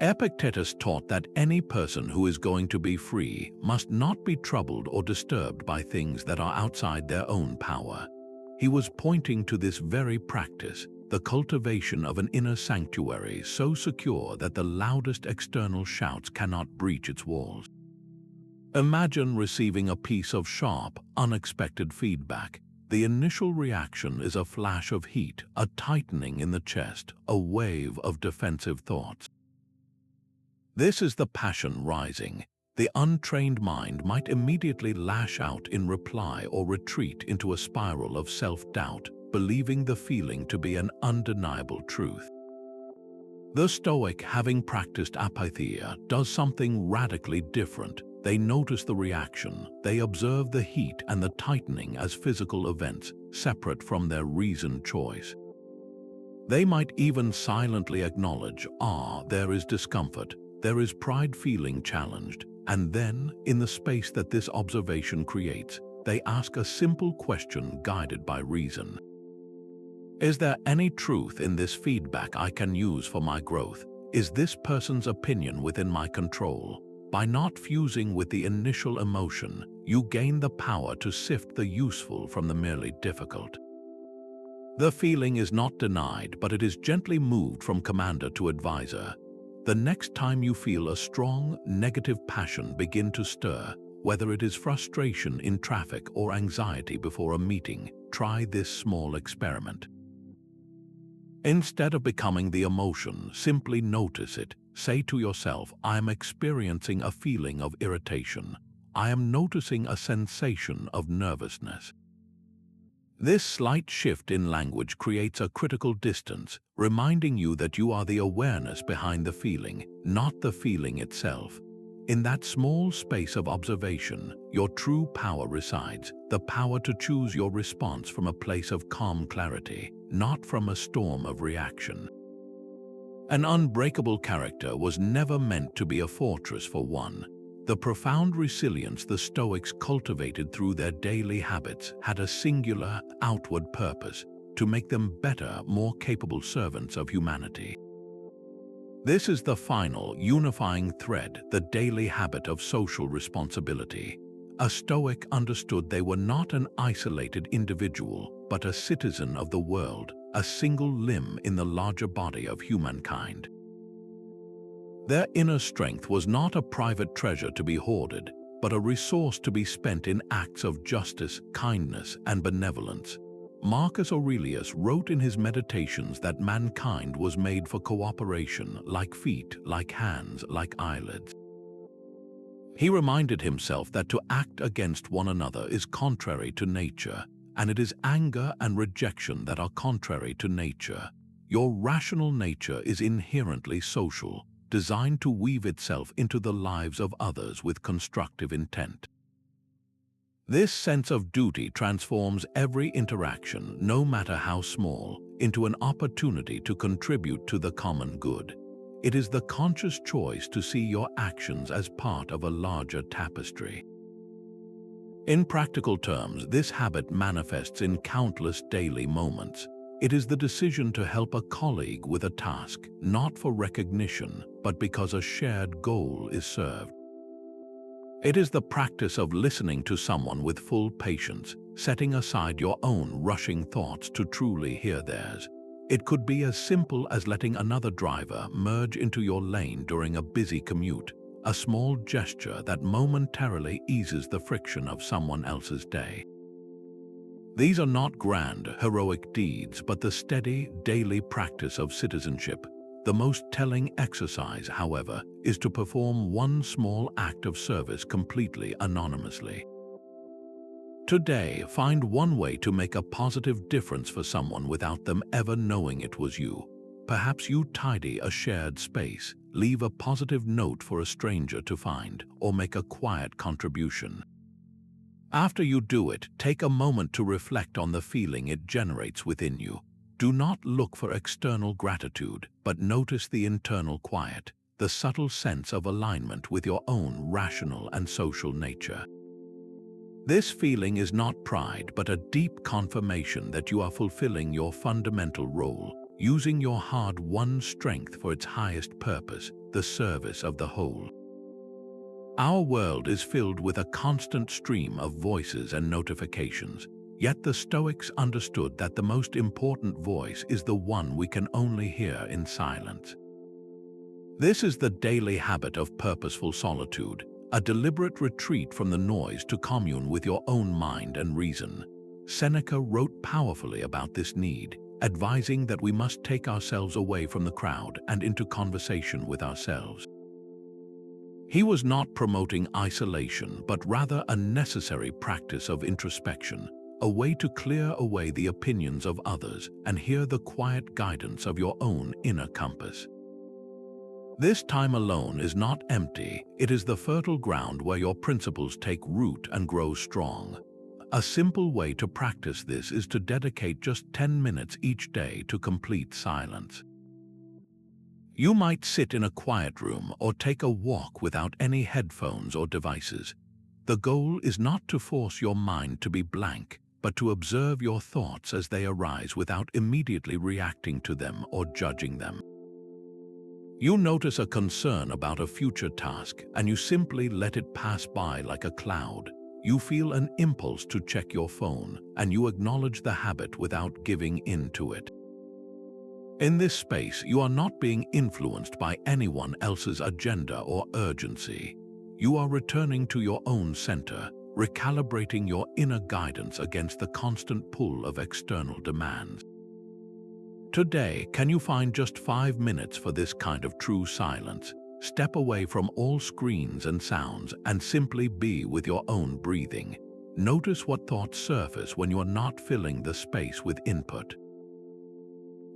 Epictetus taught that any person who is going to be free must not be troubled or disturbed by things that are outside their own power. He was pointing to this very practice, the cultivation of an inner sanctuary so secure that the loudest external shouts cannot breach its walls. Imagine receiving a piece of sharp, unexpected feedback. The initial reaction is a flash of heat, a tightening in the chest, a wave of defensive thoughts. This is the passion rising. The untrained mind might immediately lash out in reply or retreat into a spiral of self-doubt, believing the feeling to be an undeniable truth. The Stoic, having practiced apatheia, does something radically different. They notice the reaction, they observe the heat and the tightening as physical events, separate from their reasoned choice. They might even silently acknowledge, there is discomfort, there is pride feeling challenged, and then, in the space that this observation creates, they ask a simple question guided by reason. Is there any truth in this feedback I can use for my growth? Is this person's opinion within my control? By not fusing with the initial emotion, you gain the power to sift the useful from the merely difficult. The feeling is not denied, but it is gently moved from commander to advisor. The next time you feel a strong, negative passion begin to stir, whether it is frustration in traffic or anxiety before a meeting, try this small experiment. Instead of becoming the emotion, simply notice it. Say to yourself, I am experiencing a feeling of irritation. I am noticing a sensation of nervousness. This slight shift in language creates a critical distance, reminding you that you are the awareness behind the feeling, not the feeling itself. In that small space of observation, your true power resides, the power to choose your response from a place of calm clarity, not from a storm of reaction. An unbreakable character was never meant to be a fortress for one. The profound resilience the Stoics cultivated through their daily habits had a singular, outward purpose, to make them better, more capable servants of humanity. This is the final, unifying thread, the daily habit of social responsibility. A Stoic understood they were not an isolated individual, but a citizen of the world, a single limb in the larger body of humankind. Their inner strength was not a private treasure to be hoarded, but a resource to be spent in acts of justice, kindness, and benevolence. Marcus Aurelius wrote in his Meditations that mankind was made for cooperation, like feet, like hands, like eyelids. He reminded himself that to act against one another is contrary to nature, and it is anger and rejection that are contrary to nature. Your rational nature is inherently social, designed to weave itself into the lives of others with constructive intent. This sense of duty transforms every interaction, no matter how small, into an opportunity to contribute to the common good. It is the conscious choice to see your actions as part of a larger tapestry. In practical terms, this habit manifests in countless daily moments. It is the decision to help a colleague with a task, not for recognition, but because a shared goal is served. It is the practice of listening to someone with full patience, setting aside your own rushing thoughts to truly hear theirs. It could be as simple as letting another driver merge into your lane during a busy commute, a small gesture that momentarily eases the friction of someone else's day. These are not grand, heroic deeds, but the steady, daily practice of citizenship. The most telling exercise, however, is to perform one small act of service completely anonymously. Today, find one way to make a positive difference for someone without them ever knowing it was you. Perhaps you tidy a shared space, leave a positive note for a stranger to find, or make a quiet contribution. After you do it, take a moment to reflect on the feeling it generates within you. Do not look for external gratitude, but notice the internal quiet, the subtle sense of alignment with your own rational and social nature. This feeling is not pride, but a deep confirmation that you are fulfilling your fundamental role, using your hard-won strength for its highest purpose, the service of the whole. Our world is filled with a constant stream of voices and notifications. Yet the Stoics understood that the most important voice is the one we can only hear in silence. This is the daily habit of purposeful solitude, a deliberate retreat from the noise to commune with your own mind and reason. Seneca wrote powerfully about this need, advising that we must take ourselves away from the crowd and into conversation with ourselves. He was not promoting isolation, but rather a necessary practice of introspection, a way to clear away the opinions of others and hear the quiet guidance of your own inner compass. This time alone is not empty, it is the fertile ground where your principles take root and grow strong. A simple way to practice this is to dedicate just 10 minutes each day to complete silence. You might sit in a quiet room or take a walk without any headphones or devices. The goal is not to force your mind to be blank, but to observe your thoughts as they arise without immediately reacting to them or judging them. You notice a concern about a future task and you simply let it pass by like a cloud. You feel an impulse to check your phone and you acknowledge the habit without giving in to it. In this space, you are not being influenced by anyone else's agenda or urgency. You are returning to your own center, recalibrating your inner guidance against the constant pull of external demands. Today, can you find just 5 minutes for this kind of true silence? Step away from all screens and sounds and simply be with your own breathing. Notice what thoughts surface when you are not filling the space with input.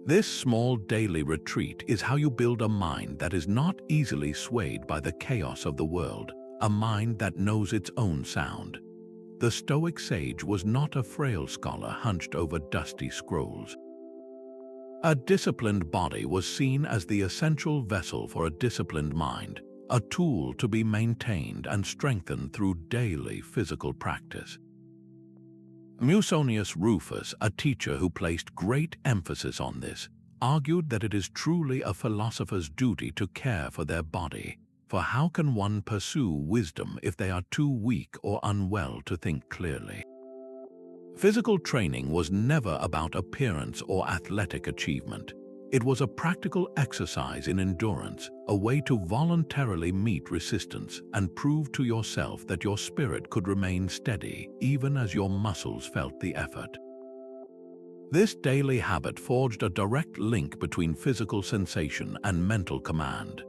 This small daily retreat is how you build a mind that is not easily swayed by the chaos of the world, a mind that knows its own sound. The Stoic sage was not a frail scholar hunched over dusty scrolls. A disciplined body was seen as the essential vessel for a disciplined mind, a tool to be maintained and strengthened through daily physical practice. Musonius Rufus, a teacher who placed great emphasis on this, argued that it is truly a philosopher's duty to care for their body, for how can one pursue wisdom if they are too weak or unwell to think clearly? Physical training was never about appearance or athletic achievement. It was a practical exercise in endurance, a way to voluntarily meet resistance and prove to yourself that your spirit could remain steady even as your muscles felt the effort. This daily habit forged a direct link between physical sensation and mental command.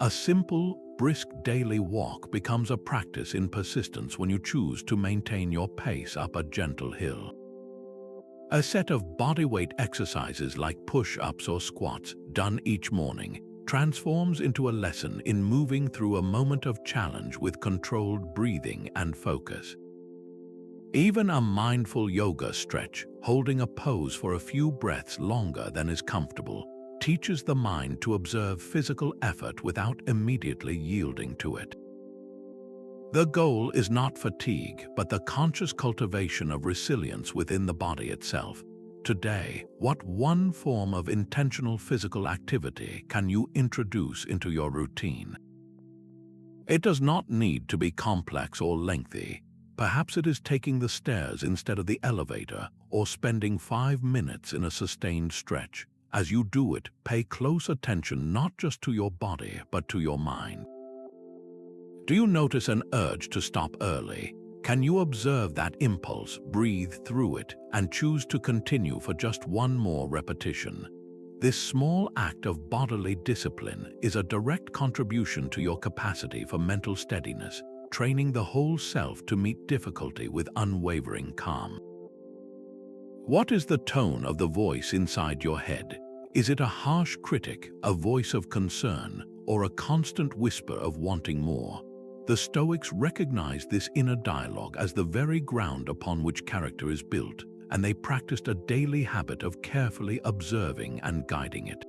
A simple, brisk daily walk becomes a practice in persistence when you choose to maintain your pace up a gentle hill. A set of bodyweight exercises like push-ups or squats done each morning transforms into a lesson in moving through a moment of challenge with controlled breathing and focus. Even a mindful yoga stretch, holding a pose for a few breaths longer than is comfortable, teaches the mind to observe physical effort without immediately yielding to it. The goal is not fatigue, but the conscious cultivation of resilience within the body itself. Today, what one form of intentional physical activity can you introduce into your routine? It does not need to be complex or lengthy. Perhaps it is taking the stairs instead of the elevator, or spending 5 minutes in a sustained stretch. As you do it, pay close attention not just to your body, but to your mind. Do you notice an urge to stop early? Can you observe that impulse, breathe through it, and choose to continue for just one more repetition? This small act of bodily discipline is a direct contribution to your capacity for mental steadiness, training the whole self to meet difficulty with unwavering calm. What is the tone of the voice inside your head? Is it a harsh critic, a voice of concern, or a constant whisper of wanting more? The Stoics recognized this inner dialogue as the very ground upon which character is built, and they practiced a daily habit of carefully observing and guiding it.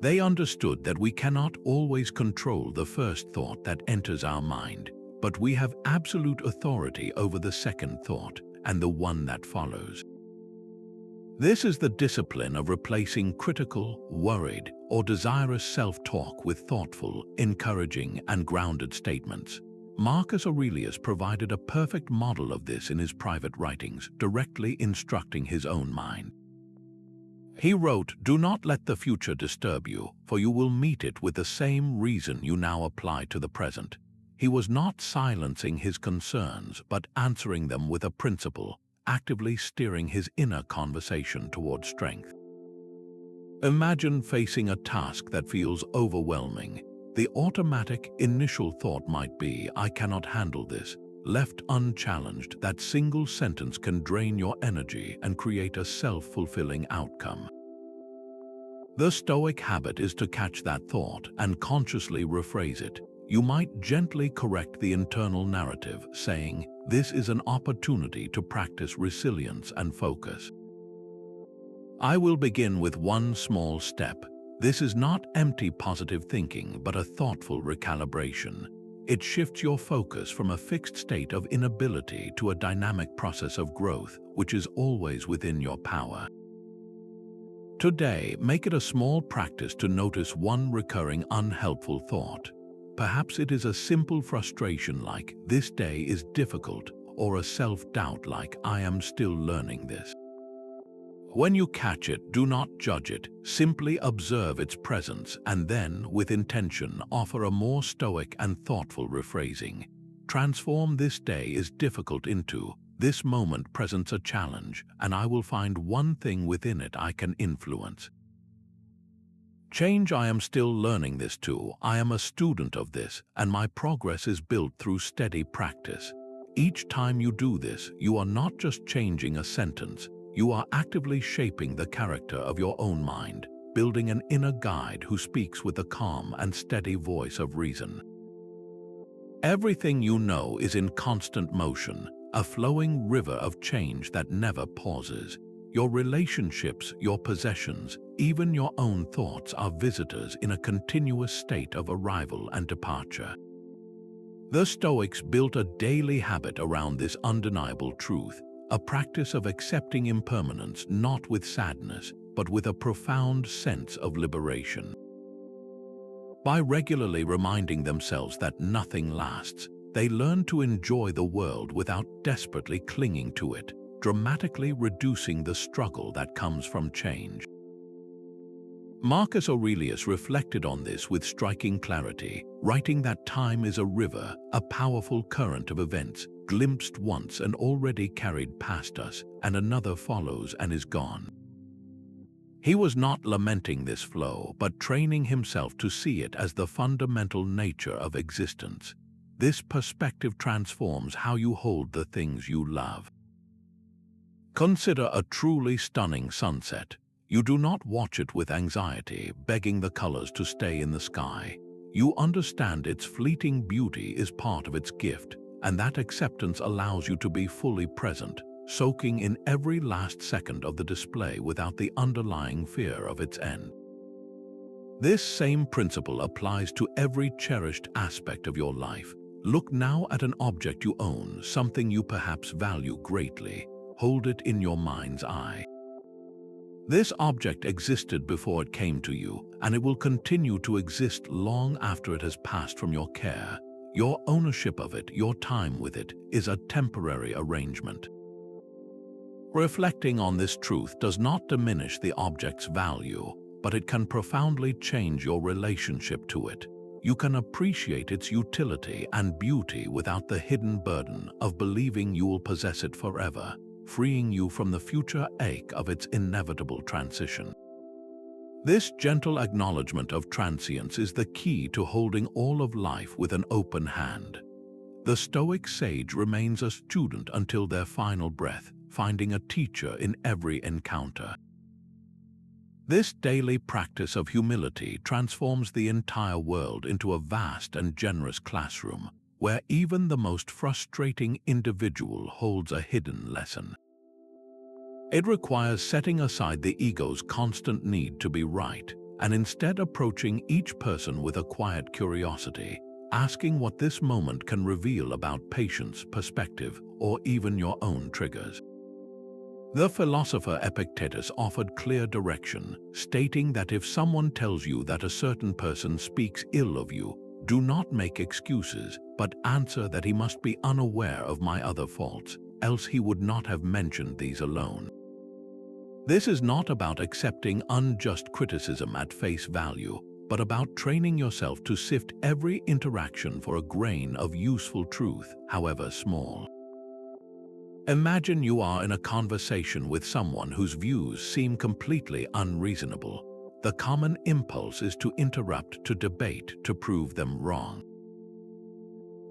They understood that we cannot always control the first thought that enters our mind, but we have absolute authority over the second thought and the one that follows. This is the discipline of replacing critical, worried, or desirous self-talk with thoughtful, encouraging, and grounded statements. Marcus Aurelius provided a perfect model of this in his private writings, directly instructing his own mind. He wrote, "Do not let the future disturb you, for you will meet it with the same reason you now apply to the present." He was not silencing his concerns, but answering them with a principle, actively steering his inner conversation toward strength. Imagine facing a task that feels overwhelming. The automatic initial thought might be, "I cannot handle this." Left unchallenged, that single sentence can drain your energy and create a self-fulfilling outcome. The Stoic habit is to catch that thought and consciously rephrase it. You might gently correct the internal narrative, saying, "This is an opportunity to practice resilience and focus. I will begin with one small step." This is not empty positive thinking, but a thoughtful recalibration. It shifts your focus from a fixed state of inability to a dynamic process of growth, which is always within your power. Today, make it a small practice to notice one recurring unhelpful thought. Perhaps it is a simple frustration like, "This day is difficult," or a self-doubt like, "I am still learning this." When you catch it, do not judge it, simply observe its presence and then, with intention, offer a more stoic and thoughtful rephrasing. Transform "this day is difficult" into, "This moment presents a challenge, and I will find one thing within it I can influence." Change "I am still learning this" to, "I am a student of this, and my progress is built through steady practice." Each time you do this, you are not just changing a sentence, you are actively shaping the character of your own mind, building an inner guide who speaks with the calm and steady voice of reason. Everything you know is in constant motion, a flowing river of change that never pauses. Your relationships, your possessions, even your own thoughts are visitors in a continuous state of arrival and departure. The Stoics built a daily habit around this undeniable truth, a practice of accepting impermanence not with sadness, but with a profound sense of liberation. By regularly reminding themselves that nothing lasts, they learn to enjoy the world without desperately clinging to it, dramatically reducing the struggle that comes from change. Marcus Aurelius reflected on this with striking clarity, writing that time is a river, a powerful current of events, glimpsed once and already carried past us, and another follows and is gone. He was not lamenting this flow, but training himself to see it as the fundamental nature of existence. This perspective transforms how you hold the things you love. Consider a truly stunning sunset. You do not watch it with anxiety, begging the colors to stay in the sky. You understand its fleeting beauty is part of its gift, and that acceptance allows you to be fully present, soaking in every last second of the display without the underlying fear of its end. This same principle applies to every cherished aspect of your life. Look now at an object you own, something you perhaps value greatly. Hold it in your mind's eye. This object existed before it came to you, and it will continue to exist long after it has passed from your care. Your ownership of it, your time with it, is a temporary arrangement. Reflecting on this truth does not diminish the object's value, but it can profoundly change your relationship to it. You can appreciate its utility and beauty without the hidden burden of believing you will possess it forever, freeing you from the future ache of its inevitable transition. This gentle acknowledgement of transience is the key to holding all of life with an open hand. The Stoic sage remains a student until their final breath, finding a teacher in every encounter. This daily practice of humility transforms the entire world into a vast and generous classroom, where even the most frustrating individual holds a hidden lesson. It requires setting aside the ego's constant need to be right, and instead approaching each person with a quiet curiosity, asking what this moment can reveal about patience, perspective, or even your own triggers. The philosopher Epictetus offered clear direction, stating that if someone tells you that a certain person speaks ill of you, do not make excuses, but answer that he must be unaware of my other faults, else he would not have mentioned these alone. This is not about accepting unjust criticism at face value, but about training yourself to sift every interaction for a grain of useful truth, however small. Imagine you are in a conversation with someone whose views seem completely unreasonable. The common impulse is to interrupt, to debate, to prove them wrong.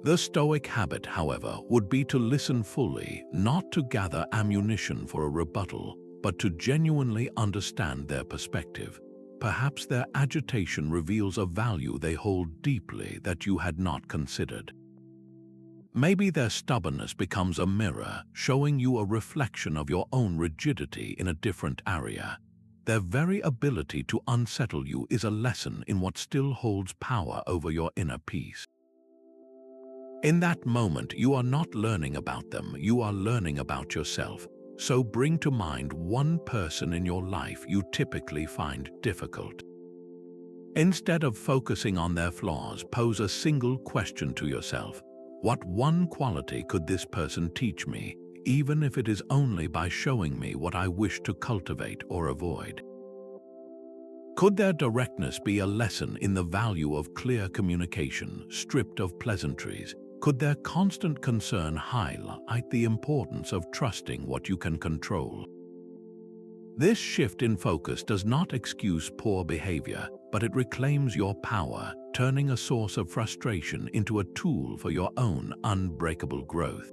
The Stoic habit, however, would be to listen fully, not to gather ammunition for a rebuttal, but to genuinely understand their perspective. Perhaps their agitation reveals a value they hold deeply that you had not considered. Maybe their stubbornness becomes a mirror, showing you a reflection of your own rigidity in a different area. Their very ability to unsettle you is a lesson in what still holds power over your inner peace. In that moment, you are not learning about them, you are learning about yourself. So bring to mind one person in your life you typically find difficult. Instead of focusing on their flaws, pose a single question to yourself. What one quality could this person teach me, even if it is only by showing me what I wish to cultivate or avoid? Could their directness be a lesson in the value of clear communication, stripped of pleasantries? Could their constant concern highlight the importance of trusting what you can control? This shift in focus does not excuse poor behavior, but it reclaims your power, turning a source of frustration into a tool for your own unbreakable growth.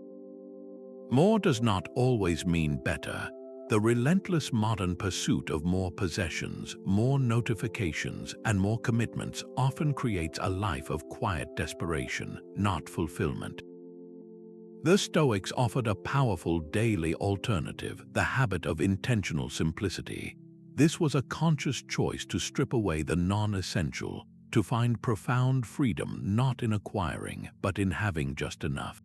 More does not always mean better. The relentless modern pursuit of more possessions, more notifications, and more commitments often creates a life of quiet desperation, not fulfillment. The Stoics offered a powerful daily alternative, the habit of intentional simplicity. This was a conscious choice to strip away the non-essential, to find profound freedom not in acquiring, but in having just enough.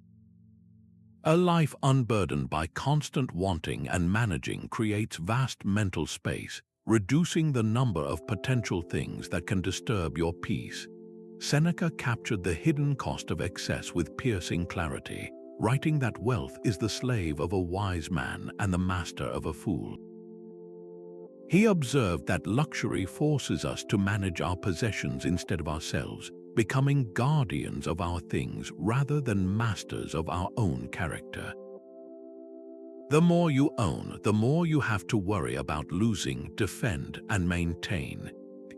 A life unburdened by constant wanting and managing creates vast mental space, reducing the number of potential things that can disturb your peace. Seneca captured the hidden cost of excess with piercing clarity, writing that wealth is the slave of a wise man and the master of a fool. He observed that luxury forces us to manage our possessions instead of ourselves, becoming guardians of our things rather than masters of our own character. The more you own, the more you have to worry about losing, defend, and maintain.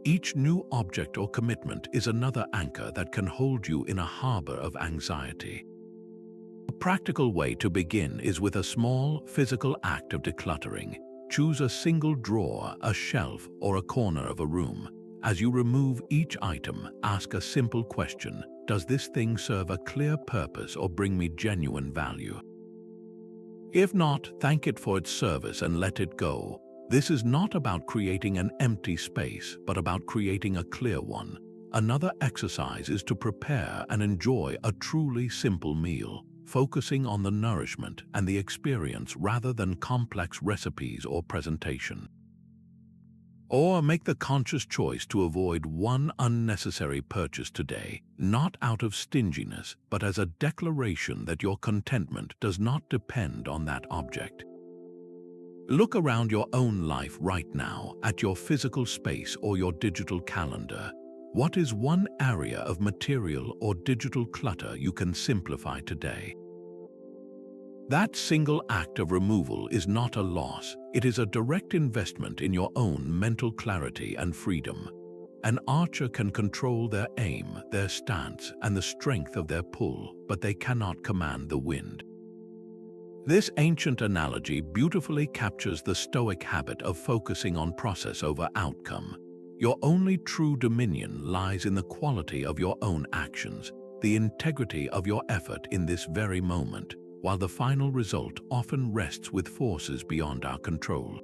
Each new object or commitment is another anchor that can hold you in a harbor of anxiety. A practical way to begin is with a small, physical act of decluttering. Choose a single drawer, a shelf, or a corner of a room. As you remove each item, ask a simple question: does this thing serve a clear purpose or bring me genuine value? If not, thank it for its service and let it go. This is not about creating an empty space, but about creating a clear one. Another exercise is to prepare and enjoy a truly simple meal, focusing on the nourishment and the experience rather than complex recipes or presentation. Or make the conscious choice to avoid one unnecessary purchase today, not out of stinginess, but as a declaration that your contentment does not depend on that object. Look around your own life right now, at your physical space or your digital calendar. What is one area of material or digital clutter you can simplify today? That single act of removal is not a loss. It is a direct investment in your own mental clarity and freedom. An archer can control their aim, their stance, and the strength of their pull, but they cannot command the wind. This ancient analogy beautifully captures the Stoic habit of focusing on process over outcome. Your only true dominion lies in the quality of your own actions, the integrity of your effort in this very moment, while the final result often rests with forces beyond our control.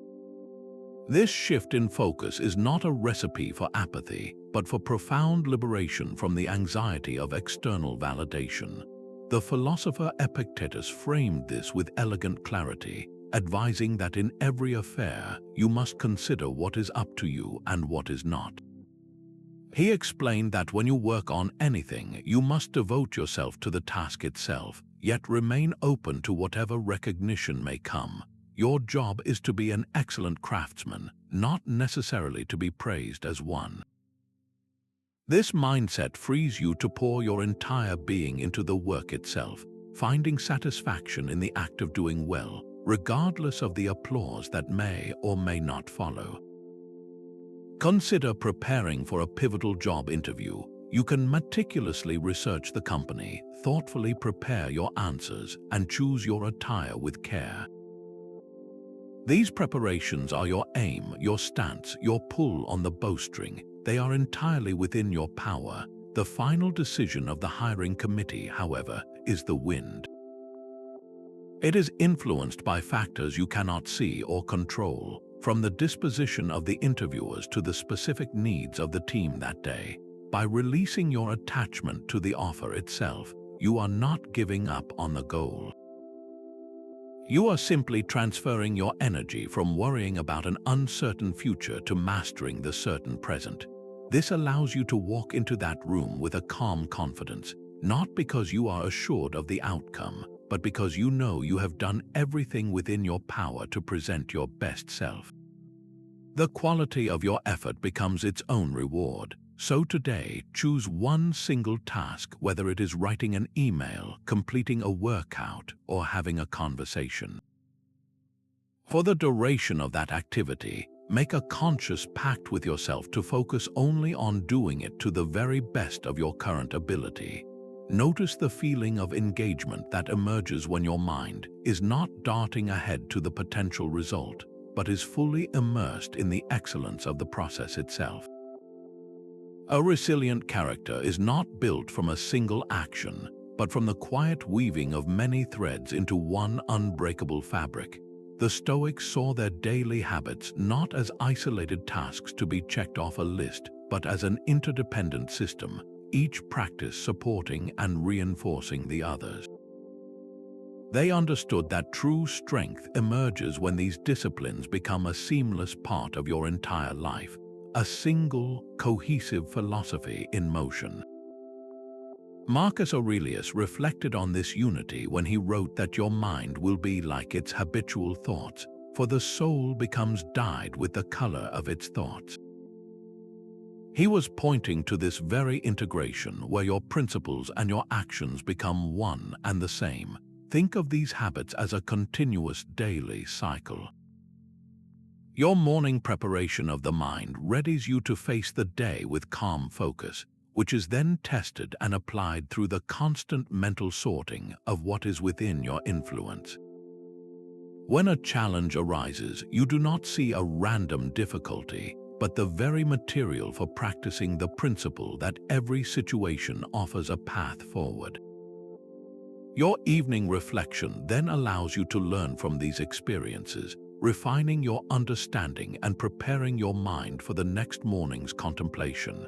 This shift in focus is not a recipe for apathy, but for profound liberation from the anxiety of external validation. The philosopher Epictetus framed this with elegant clarity, advising that in every affair you must consider what is up to you and what is not. He explained that when you work on anything, you must devote yourself to the task itself, yet remain open to whatever recognition may come. Your job is to be an excellent craftsman, not necessarily to be praised as one. This mindset frees you to pour your entire being into the work itself, finding satisfaction in the act of doing well, regardless of the applause that may or may not follow. Consider preparing for a pivotal job interview. You can meticulously research the company, thoughtfully prepare your answers, and choose your attire with care. These preparations are your aim, your stance, your pull on the bowstring. They are entirely within your power. The final decision of the hiring committee, however, is the wind. It is influenced by factors you cannot see or control, from the disposition of the interviewers to the specific needs of the team that day. By releasing your attachment to the offer itself, you are not giving up on the goal. You are simply transferring your energy from worrying about an uncertain future to mastering the certain present. This allows you to walk into that room with a calm confidence, not because you are assured of the outcome, but because you know you have done everything within your power to present your best self. The quality of your effort becomes its own reward. So today, choose one single task, whether it is writing an email, completing a workout, or having a conversation. For the duration of that activity, make a conscious pact with yourself to focus only on doing it to the very best of your current ability. Notice the feeling of engagement that emerges when your mind is not darting ahead to the potential result, but is fully immersed in the excellence of the process itself. A resilient character is not built from a single action, but from the quiet weaving of many threads into one unbreakable fabric. The Stoics saw their daily habits not as isolated tasks to be checked off a list, but as an interdependent system, each practice supporting and reinforcing the others. They understood that true strength emerges when these disciplines become a seamless part of your entire life, a single, cohesive philosophy in motion. Marcus Aurelius reflected on this unity when he wrote that your mind will be like its habitual thoughts, for the soul becomes dyed with the color of its thoughts. He was pointing to this very integration where your principles and your actions become one and the same. Think of these habits as a continuous daily cycle. Your morning preparation of the mind readies you to face the day with calm focus, which is then tested and applied through the constant mental sorting of what is within your influence. When a challenge arises, you do not see a random difficulty, but the very material for practicing the principle that every situation offers a path forward. Your evening reflection then allows you to learn from these experiences, refining your understanding and preparing your mind for the next morning's contemplation.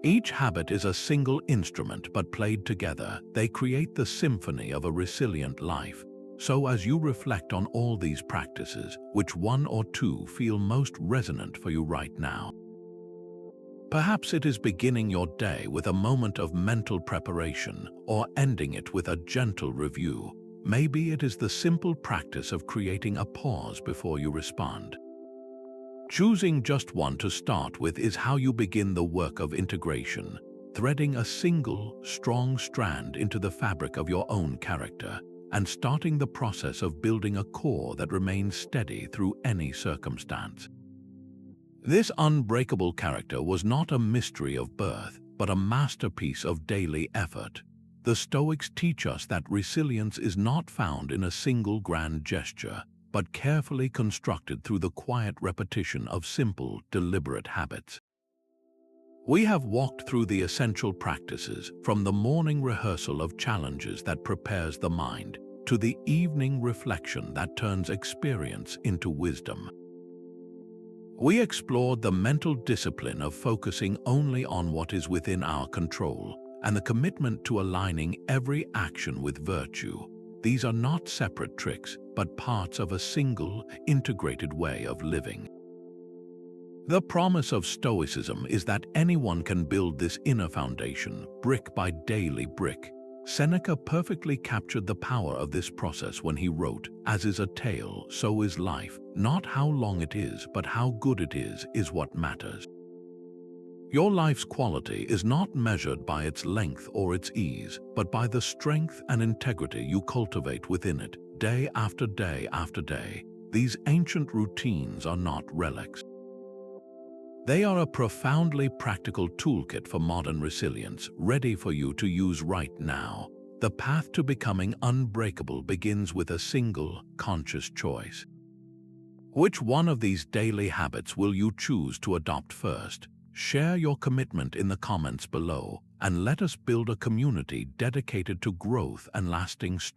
Each habit is a single instrument, but played together, they create the symphony of a resilient life. So as you reflect on all these practices, which one or two feel most resonant for you right now? Perhaps it is beginning your day with a moment of mental preparation, or ending it with a gentle review. Maybe it is the simple practice of creating a pause before you respond. Choosing just one to start with is how you begin the work of integration, threading a single, strong strand into the fabric of your own character, and starting the process of building a core that remains steady through any circumstance. This unbreakable character was not a mystery of birth, but a masterpiece of daily effort. The Stoics teach us that resilience is not found in a single grand gesture, but carefully constructed through the quiet repetition of simple, deliberate habits. We have walked through the essential practices, from the morning rehearsal of challenges that prepares the mind, to the evening reflection that turns experience into wisdom. We explored the mental discipline of focusing only on what is within our control, and the commitment to aligning every action with virtue. These are not separate tricks, but parts of a single, integrated way of living. The promise of Stoicism is that anyone can build this inner foundation, brick by daily brick. Seneca perfectly captured the power of this process when he wrote, "As is a tale, so is life. Not how long it is, but how good it is what matters." Your life's quality is not measured by its length or its ease, but by the strength and integrity you cultivate within it, day after day after day. These ancient routines are not relics. They are a profoundly practical toolkit for modern resilience, ready for you to use right now. The path to becoming unbreakable begins with a single, conscious choice. Which one of these daily habits will you choose to adopt first? Share your commitment in the comments below, and let us build a community dedicated to growth and lasting strength.